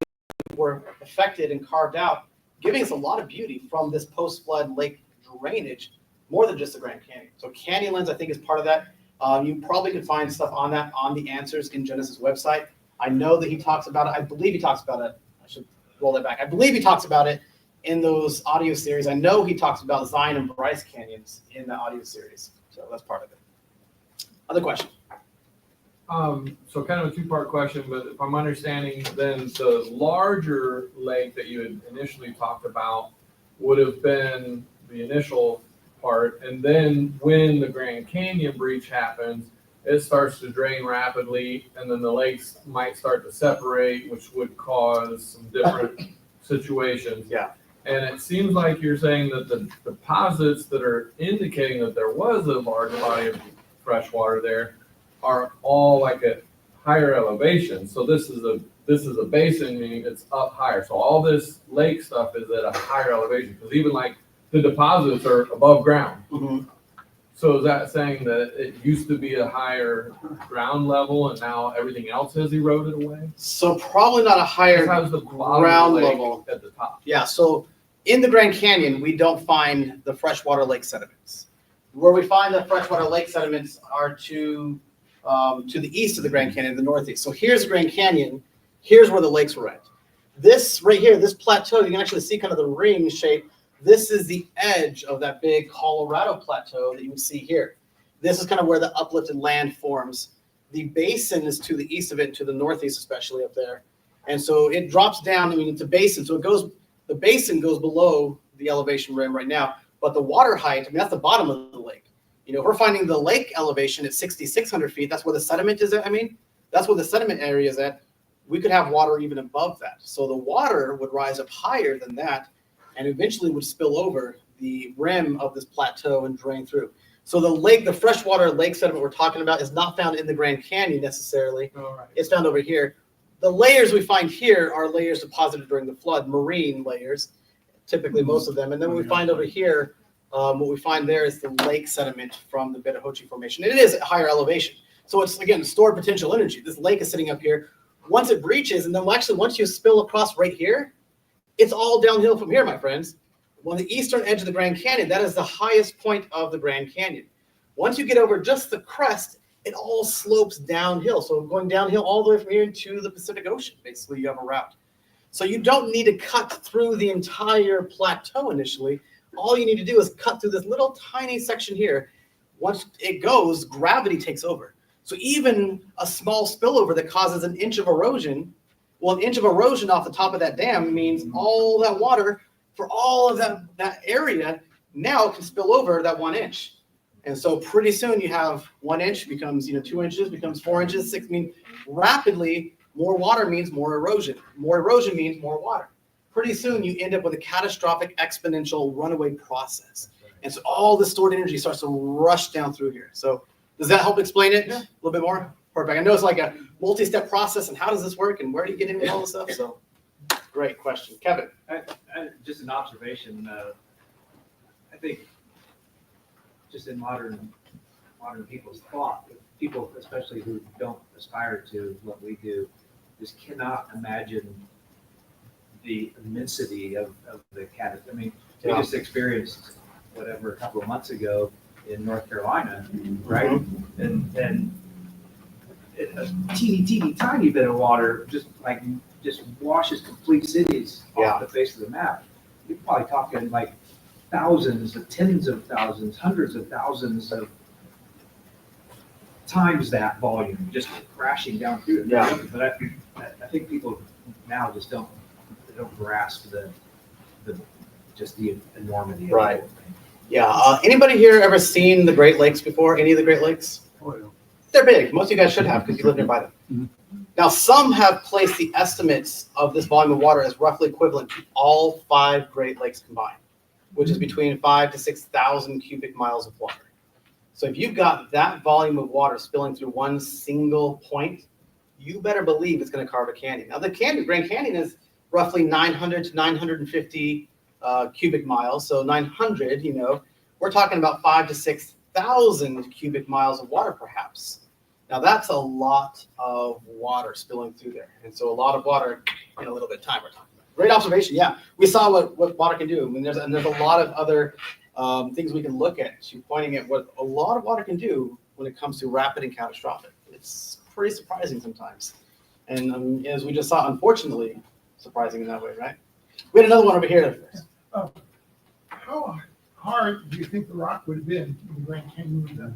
Speaker 2: were affected and carved out, giving us a lot of beauty from this post-flood lake drainage, more than just the Grand Canyon. So Canyonlands, I think, is part of that. You probably can find stuff on that on the Answers in Genesis website. I know that he talks about it. I believe he talks about it. I should roll that back. I believe he talks about it in those audio series. I know he talks about Zion and Bryce Canyons in the audio series. So that's part of it. Other question?
Speaker 7: So kind of a two-part question, but if I'm understanding, then the larger lake that you had initially talked about would have been the initial part, and then when the Grand Canyon breach happens, it starts to drain rapidly, and then the lakes might start to separate, which would cause some different situations.
Speaker 2: Yeah.
Speaker 7: And it seems like you're saying that the deposits that are indicating that there was a large body of fresh water there are all like at higher elevation. So this is a basin, meaning it's up higher. So all this lake stuff is at a higher elevation, because even like the deposits are above ground.
Speaker 2: Mm-hmm.
Speaker 7: So is that saying that it used to be a higher ground level and now everything else has eroded away?
Speaker 2: So probably not a higher
Speaker 7: How's the bottom
Speaker 2: ground
Speaker 7: of the lake
Speaker 2: level
Speaker 7: at the top?
Speaker 2: Yeah, so in the Grand Canyon, we don't find the freshwater lake sediments. Where we find the freshwater lake sediments are to the east of the Grand Canyon, the northeast. So here's the Grand Canyon. Here's where the lakes were at. This right here, this plateau, you can actually see kind of the ring shape. This is the edge of that big Colorado plateau that you can see here. This is kind of where the uplifted land forms. The basin is to the east of it, and to the northeast, especially up there. And so it drops down. I mean, it's a basin. So the basin goes below the elevation rim right now. But the water height, I mean, that's the bottom of the lake. If we're finding the lake elevation at 6,600 feet, that's where the sediment is at. I mean, that's where the sediment area is at. We could have water even above that. So the water would rise up higher than that and eventually would spill over the rim of this plateau and drain through. So the freshwater lake sediment we're talking about is not found in the Grand Canyon necessarily.
Speaker 7: All right.
Speaker 2: It's found over here. The layers we find here are layers deposited during the flood, marine layers, typically most of them. And then we find over here, what we find there is the lake sediment from the Betahochi Formation. And it is at higher elevation. So it's, again, stored potential energy. This lake is sitting up here. once it breaches, and then actually once you spill across right here, it's all downhill from here, my friends. On the eastern edge of the Grand Canyon, that is the highest point of the Grand Canyon. Once you get over just the crest, it all slopes downhill. So going downhill all the way from here to the Pacific Ocean, basically you have a route. So you don't need to cut through the entire plateau initially. All you need to do is cut through this little tiny section here. Once it goes, gravity takes over. So even a small spillover that causes an inch of erosion, well, an inch of erosion off the top of that dam means all that water for all of that area now can spill over that 1 inch. And so pretty soon you have 1 inch becomes 2 inches, becomes 4 inches, 6. I mean, rapidly, more water means more erosion. More erosion means more water. Pretty soon you end up with a catastrophic exponential runaway process. And so all the stored energy starts to rush down through here. So does that help explain it a little bit more? Perfect. I know it's like a multi-step process, and how does this work, and where do you get into all this stuff? So great question. Kevin.
Speaker 8: Just an observation. I think just in modern people's thought, people especially who don't aspire to what we do, just cannot imagine the immensity of the catastrophe. I mean, we just experienced whatever a couple of months ago in North Carolina, right? And a teeny tiny bit of water just washes complete cities off the face of the map. You're probably talking like thousands, tens of thousands, hundreds of thousands of times that volume just crashing down through it.
Speaker 2: Yeah.
Speaker 8: But I think people now just don't grasp the enormity of
Speaker 2: Right.
Speaker 8: the whole thing.
Speaker 2: Yeah. Anybody here ever seen the Great Lakes before? Any of the Great Lakes? They're big. Most of you guys should have because you live nearby them. Now, some have placed the estimates of this volume of water as roughly equivalent to all 5 Great Lakes combined, which is between 5,000 to 6,000 cubic miles of water. So if you've got that volume of water spilling through one single point, you better believe it's going to carve a canyon. Now, the Grand Canyon is roughly 900 to 950 cubic miles. So 900, we're talking about 5,000 to 6,000 cubic miles of water, perhaps. Now that's a lot of water spilling through there. And so a lot of water in a little bit of time we're talking about. Great observation. Yeah, we saw what water can do. I mean, there's a lot of other things we can look at. You're pointing at what a lot of water can do when it comes to rapid and catastrophic. It's pretty surprising sometimes. And as we just saw, unfortunately, surprising in that way, right? We had another one over here.
Speaker 6: How hard do you think the rock would have been in the Grand Canyon with the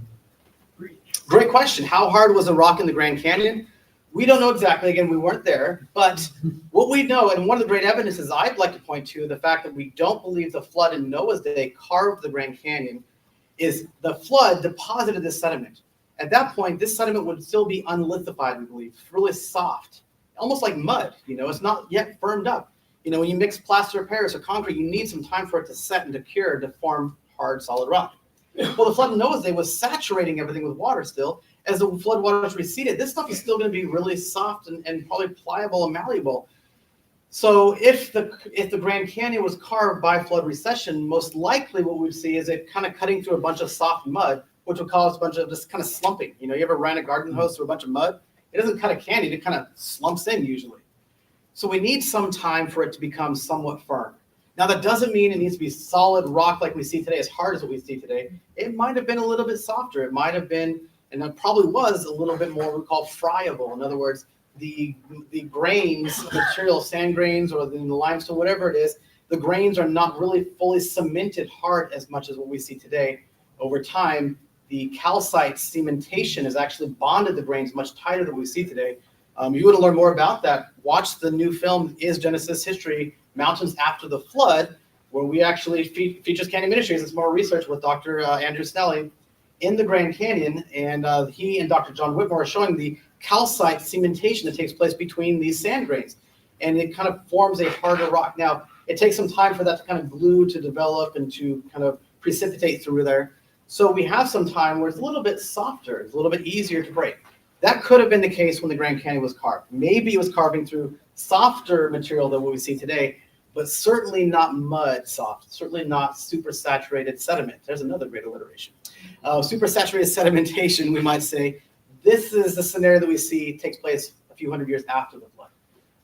Speaker 6: breach?
Speaker 2: Great question. How hard was the rock in the Grand Canyon? We don't know exactly. Again, we weren't there. But what we know, and one of the great evidences I'd like to point to, the fact that we don't believe the flood in Noah's day carved the Grand Canyon, is the flood deposited this sediment. At that point, this sediment would still be unlithified, we believe, really soft, almost like mud. It's not yet firmed up. When you mix plaster of Paris or concrete, you need some time for it to set and to cure to form hard, solid rock. Well, the flood in Noah's day was saturating everything with water still. As the flood waters receded, this stuff is still going to be really soft and probably pliable and malleable. So if the Grand Canyon was carved by flood recession, most likely what we'd see is it kind of cutting through a bunch of soft mud, which will cause a bunch of just kind of slumping. You ever ran a garden hose through a bunch of mud? It doesn't cut a canyon, it kind of slumps in usually. So we need some time for it to become somewhat firm. Now, that doesn't mean it needs to be solid rock like we see today, as hard as what we see today. It might have been a little bit softer. It might have been, and it probably was, a little bit more what we call friable. In other words, the grains, material, sand grains, or the limestone, whatever it is, the grains are not really fully cemented hard as much as what we see today. Over time, the calcite cementation has actually bonded the grains much tighter than we see today. You want to learn more about that, watch the new film, Is Genesis History Mountains After the Flood, where we actually features Canyon Ministries. It's more research with Dr. Andrew Snelling in the Grand Canyon, and he and Dr. John Whitmore are showing the calcite cementation that takes place between these sand grains, and it kind of forms a harder rock. Now, it takes some time for that to kind of glue to develop and to kind of precipitate through there. So we have some time where it's a little bit softer, it's a little bit easier to break. That could have been the case when the Grand Canyon was carved. Maybe it was carving through softer material than what we see today, but certainly not mud soft, certainly not super saturated sediment. There's another great alliteration. Super saturated sedimentation, we might say. This is the scenario that we see takes place a few hundred years after the flood.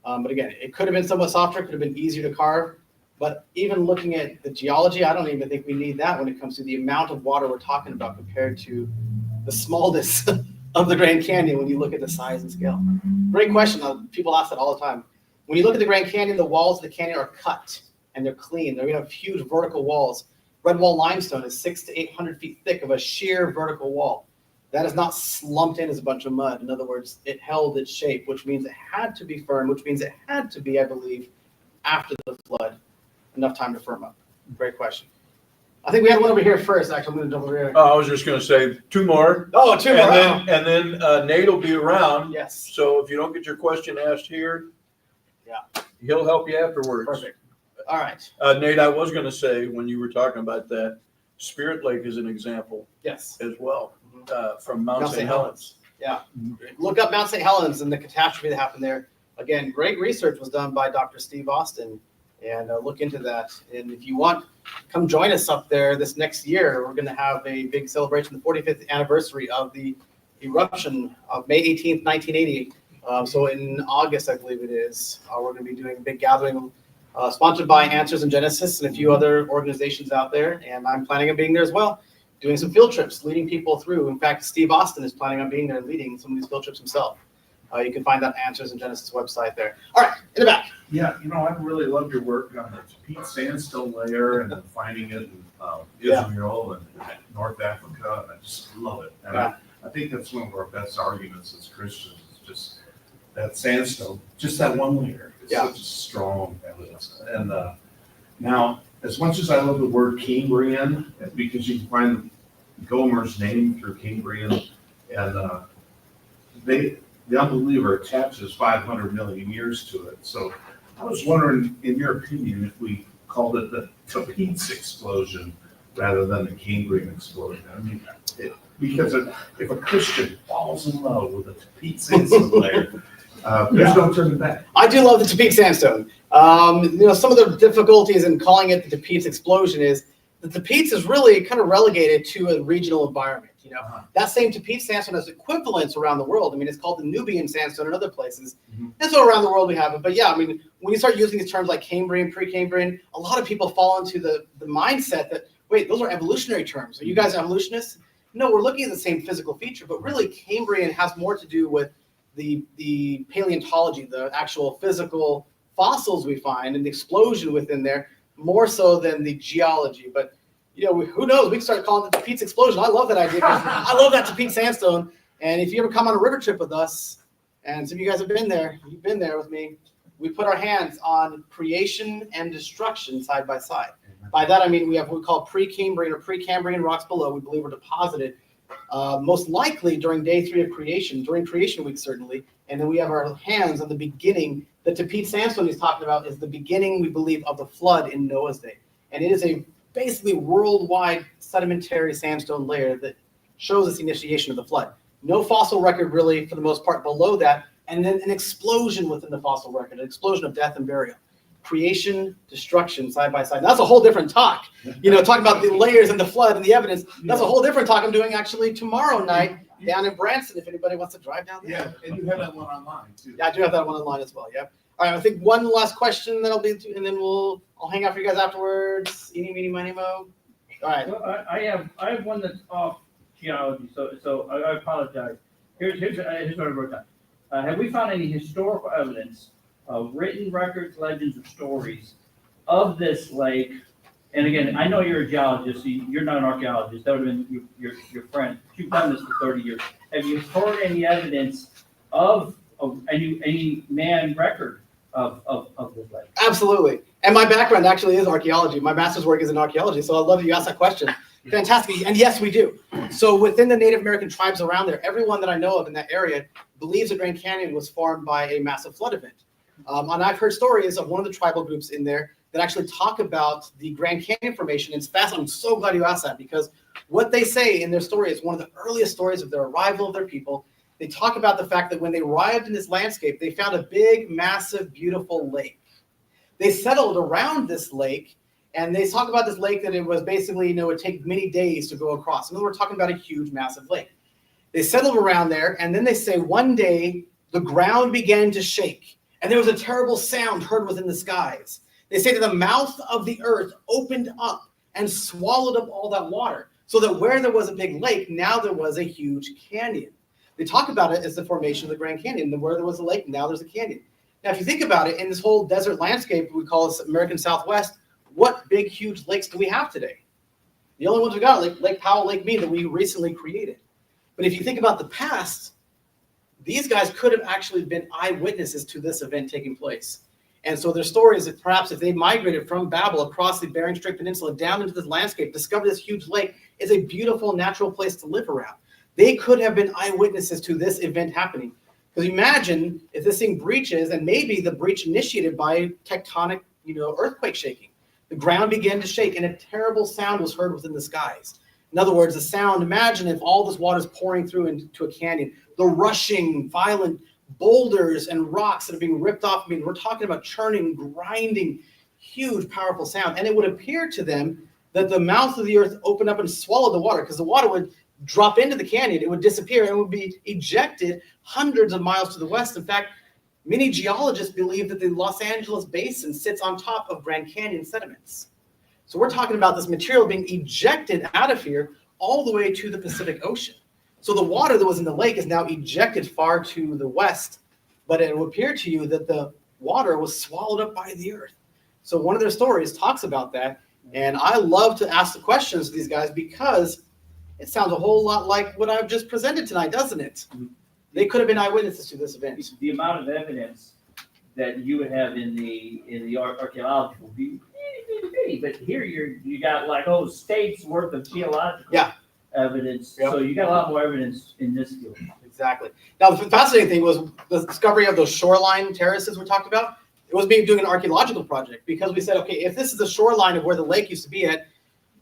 Speaker 2: But again, it could have been somewhat softer, could have been easier to carve. But even looking at the geology, I don't even think we need that when it comes to the amount of water we're talking about compared to the smallness of the Grand Canyon when you look at the size and scale. Great question. People ask that all the time. When you look at the Grand Canyon, the walls of the canyon are cut and they're clean. They're going to have huge vertical walls. Red wall limestone is 600 to 800 feet thick of a sheer vertical wall. That is not slumped in as a bunch of mud. In other words, it held its shape, which means it had to be firm, which means it had to be, I believe, after the flood, enough time to firm up. Great question. I think we had one over here first. Actually, I'm going to jump over here.
Speaker 1: I was just going to say two more.
Speaker 2: Oh, two more.
Speaker 1: And then Nate will be around.
Speaker 2: Yes.
Speaker 1: So if you don't get your question asked here,
Speaker 2: yeah,
Speaker 1: he'll help you afterwards.
Speaker 2: Perfect. All right.
Speaker 1: Nate, I was going to say when you were talking about that, Spirit Lake is an example
Speaker 2: Yes.
Speaker 1: as well from Mount St. Helens.
Speaker 2: Yeah. Look up Mount St. Helens and the catastrophe that happened there. Again, great research was done by Dr. Steve Austin, and look into that. And if you want, come join us up there this next year. We're going to have a big celebration, the 45th anniversary of the eruption of May 18th, 1980. So in August, I believe it is, we're going to be doing a big gathering sponsored by Answers in Genesis and a few other organizations out there. And I'm planning on being there as well, doing some field trips, leading people through. In fact, Steve Austin is planning on being there and leading some of these field trips himself. You can find that Answers in Genesis website there. All right, in the back.
Speaker 9: Yeah, I really love your work on the Pete sandstone layer and then finding it in
Speaker 2: Yeah.
Speaker 9: Israel and North Africa. And I just love it. And
Speaker 2: Yeah.
Speaker 9: I think that's one of our best arguments as Christians is just that sandstone, just that one layer. It's
Speaker 2: Yeah.
Speaker 9: such a strong evidence. And now, as much as I love the word Cambrian, because you can find Gomer's name through Cambrian, and the unbeliever attaches 500 million years to it. So I was wondering, in your opinion, if we called it the Tapeats explosion rather than the Cambrian explosion. I mean, because if a Christian falls in love with a Tapeats sandstone layer, there's no turning back.
Speaker 2: I do love the Tapeats sandstone. Some of the difficulties in calling it the Tapeats explosion is the Tapeats is really kind of relegated to a regional environment. That same Tapeats sandstone has equivalents around the world. I mean, it's called the Nubian sandstone in other places.
Speaker 9: Mhm.
Speaker 2: And so around the world we have it. But yeah, I mean, when you start using these terms like Cambrian, Precambrian, a lot of people fall into the mindset that, wait, those are evolutionary terms. Are you guys evolutionists? No, we're looking at the same physical feature, but really Cambrian has more to do with the paleontology, the actual physical fossils we find and the explosion within there, more so than the geology. But who knows? We can start calling it the Tapeats explosion. I love that idea. I love that Tapeats sandstone. And if you ever come on a river trip with us, and some of you guys have been there, you've been there with me, we put our hands on creation and destruction side by side. By that, I mean we have what we call Precambrian or Precambrian rocks below, we believe were deposited most likely during day 3 of creation, during creation week certainly. And then we have our hands on the beginning. The Tapeats sandstone he's talking about is the beginning, we believe, of the flood in Noah's day. And it is a basically worldwide sedimentary sandstone layer that shows us the initiation of the flood. No fossil record really, for the most part, below that, and then an explosion within the fossil record, an explosion of death and burial. Creation, destruction, side by side. That's a whole different talk. Talking about the layers and the flood and the evidence. That's a whole different talk I'm doing actually tomorrow night down in Branson, if anybody wants to drive down there.
Speaker 9: Yeah, and you have that one online too.
Speaker 2: Yeah, I do have that one online as well, yep. All right, I think one last question that'll be, and then I'll hang out for you guys afterwards. Eeny, meeny, miny, mo. All right.
Speaker 10: Well, I have one that's off geology, so I apologize. Here's what I wrote down. Have we found any historical evidence of written records, legends, or stories of this lake? And again, I know you're a geologist, so you're not an archaeologist. That would have been your friend. You've done this for 30 years. Have you heard any evidence of any man record of this lake?
Speaker 2: Absolutely. And my background actually is archaeology. My master's work is in archaeology, so I love that you asked that question. Fantastic. And yes, we do. So within the Native American tribes around there, everyone that I know of in that area believes the Grand Canyon was formed by a massive flood event. And I've heard stories of one of the tribal groups in there that actually talk about the Grand Canyon formation. It's fascinating. I'm so glad you asked that, because what they say in their story is one of the earliest stories of their arrival of their people. They talk about the fact that when they arrived in this landscape, they found a big, massive, beautiful lake. They settled around this lake, and they talk about this lake that it was basically, it would take many days to go across. And then we're talking about a huge, massive lake. They settled around there, and then they say one day the ground began to shake, and there was a terrible sound heard within the skies. They say that the mouth of the earth opened up and swallowed up all that water, so that where there was a big lake, now there was a huge canyon. They talk about it as the formation of the Grand Canyon. Where there was a lake, now there's a canyon. Now, if you think about it, in this whole desert landscape we call this American Southwest, what big, huge lakes do we have today? The only ones we got are Lake Powell, Lake Mead that we recently created. But if you think about the past, these guys could have actually been eyewitnesses to this event taking place. And so their story is that perhaps if they migrated from Babel across the Bering Strait Peninsula down into this landscape, discovered this huge lake is a beautiful natural place to live around. They could have been eyewitnesses to this event happening. Because imagine if this thing breaches, and maybe the breach initiated by tectonic, earthquake shaking. The ground began to shake, and a terrible sound was heard within the skies. In other words, the sound, imagine if all this water is pouring through into a canyon, the rushing, violent boulders and rocks that are being ripped off. I mean, we're talking about churning, grinding, huge, powerful sound. And it would appear to them that the mouth of the earth opened up and swallowed the water, because the water would drop into the canyon, it would disappear, and it would be ejected hundreds of miles to the west. In fact, many geologists believe that the Los Angeles basin sits on top of Grand Canyon sediments. So we're talking about this material being ejected out of here all the way to the Pacific Ocean. So the water that was in the lake is now ejected far to the west, but it will appear to you that the water was swallowed up by the earth. So one of their stories talks about that, and I love to ask the questions to these guys because it sounds a whole lot like what I've just presented tonight, doesn't it? They could have been eyewitnesses to this event.
Speaker 10: The amount of evidence that you would have in the archaeology will be bitty, but here you got like states worth of geological evidence.
Speaker 2: Yep.
Speaker 10: So you got a lot more evidence in this field.
Speaker 2: Exactly. Now, the fascinating thing was the discovery of those shoreline terraces we talked about. It was being doing an archaeological project because we said, okay, if this is the shoreline of where the lake used to be at,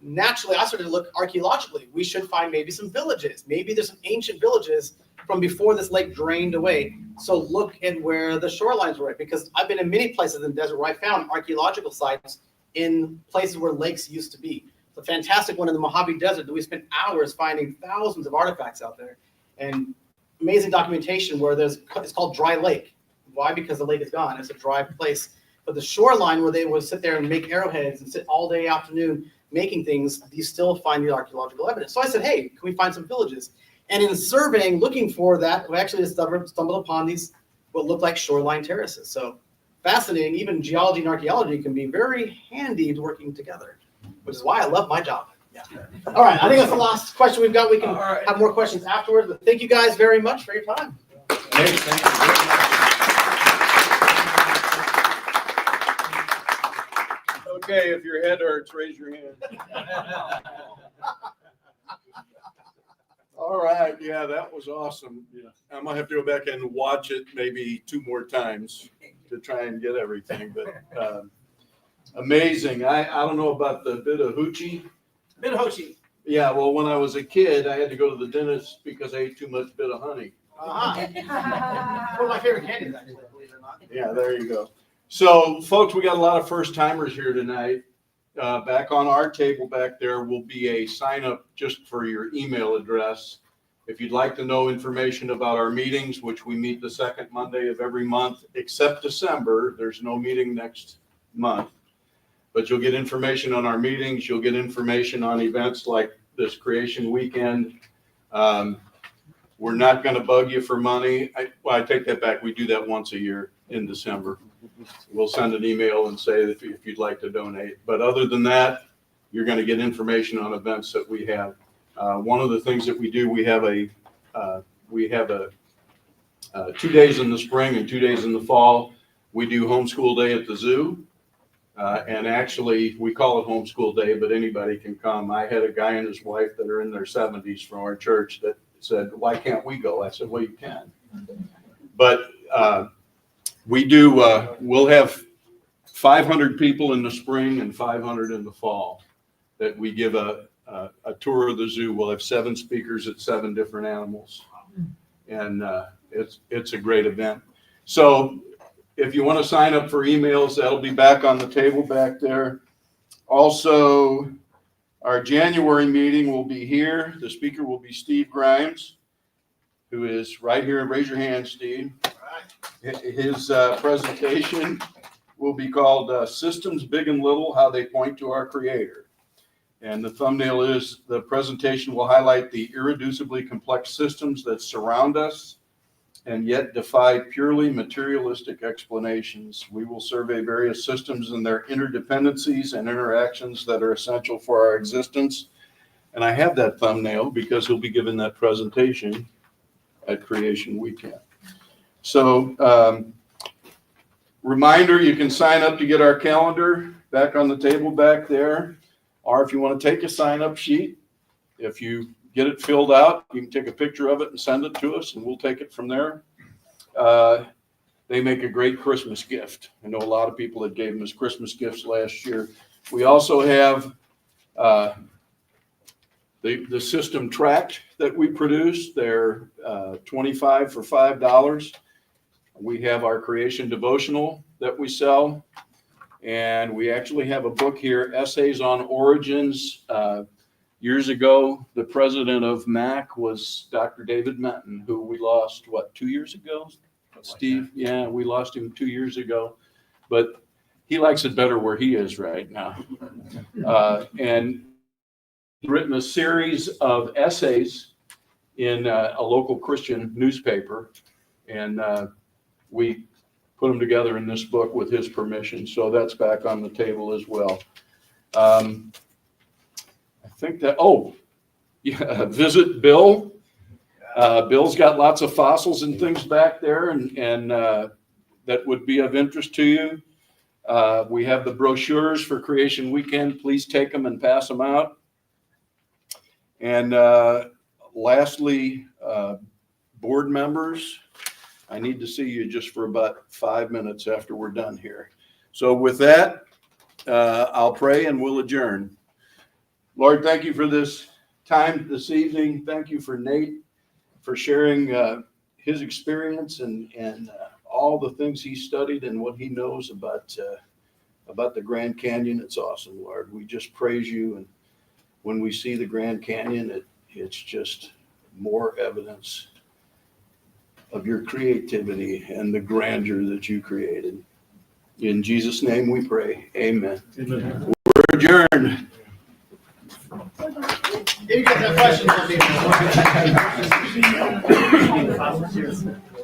Speaker 2: naturally, I started to look archaeologically. We should find maybe some villages. Maybe there's some ancient villages from before this lake drained away. So look at where the shorelines were at, because I've been in many places in the desert where I found archaeological sites in places where lakes used to be. It's a fantastic one in the Mojave Desert that we spent hours finding thousands of artifacts out there, and amazing documentation where it's called Dry Lake. Why? Because the lake is gone. It's a dry place. But the shoreline where they would sit there and make arrowheads and sit all day afternoon making things, you still find the archaeological evidence. So I said, hey, can we find some villages? And in surveying, looking for that, we actually stumbled upon these what look like shoreline terraces. So fascinating. Even geology and archaeology can be very handy working together, which is why I love my job. Yeah. All right, I think that's the last question we've got. We can have more questions afterwards, but thank you guys very much for your time.
Speaker 1: Hey, thank you very much. Okay, if your head hurts, raise your hand. All right, yeah, that was awesome. Yeah, I'm gonna have to go back and watch it maybe 2 more times to try and get everything, but amazing. I don't know about the bit of hoochie. Yeah, well, when I was a kid, I had to go to the dentist because I ate too much bit of honey.
Speaker 2: One of my favorite candies, actually, believe it or not.
Speaker 1: Yeah, there you go. So, folks, we got a lot of first timers here tonight. Back on our table back there will be a sign up just for your email address. If you'd like to know information about our meetings, which we meet the second Monday of every month, except December, there's no meeting next month. But you'll get information on our meetings. You'll get information on events like this Creation Weekend. We're not going to bug you for money. I take that back. We do that once a year in December. We'll send an email and say if you'd like to donate. But other than that, you're going to get information on events that we have. One of the things that we do, we have a 2 days in the spring and 2 days in the fall. We do homeschool day at the zoo. And actually, we call it homeschool day, but anybody can come. I had a guy and his wife that are in their 70s from our church that said, why can't we go? I said, well, you can. But we do, we'll have 500 people in the spring and 500 in the fall that we give a tour of the zoo. We'll have 7 speakers at 7 different animals. And it's a great event. So if you want to sign up for emails, that'll be back on the table back there. Also, our January meeting will be here. The speaker will be Steve Grimes, who is right here. Raise your hand, Steve. His presentation will be called Systems Big and Little, How They Point to Our Creator. And the thumbnail is the presentation will highlight the irreducibly complex systems that surround us and yet defy purely materialistic explanations. We will survey various systems and their interdependencies and interactions that are essential for our existence. And I have that thumbnail because he'll be giving that presentation at Creation Weekend. So, reminder, you can sign up to get our calendar back on the table back there. Or if you want to take a sign-up sheet, if you get it filled out, you can take a picture of it and send it to us, and we'll take it from there. They make a great Christmas gift. I know a lot of people that gave them as Christmas gifts last year. We also have the system tract that we produce. They're 25 for $5. We have our creation devotional that we sell. And we actually have a book here, Essays on Origins. Years ago, the president of MAC was Dr. David Menton, who we lost, 2 years ago? Steve? Yeah, we lost him 2 years ago. But he likes it better where he is right now. And he's written a series of essays in a local Christian newspaper. And we put them together in this book with his permission. So that's back on the table as well. I think that, visit Bill. Bill's got lots of fossils and things back there and that would be of interest to you. We have the brochures for Creation Weekend. Please take them and pass them out. And lastly, board members, I need to see you just for about 5 minutes after we're done here. So with that, I'll pray and we'll adjourn. Lord, thank you for this time this evening. Thank you for Nate for sharing his experience and all the things he studied and what he knows about the Grand Canyon. It's awesome, Lord. We just praise you. And when we see the Grand Canyon, it's just more evidence of your creativity and the grandeur that you created. In Jesus' name we pray. Amen. Amen. We're adjourned.
Speaker 2: If you guys have questions, let me know.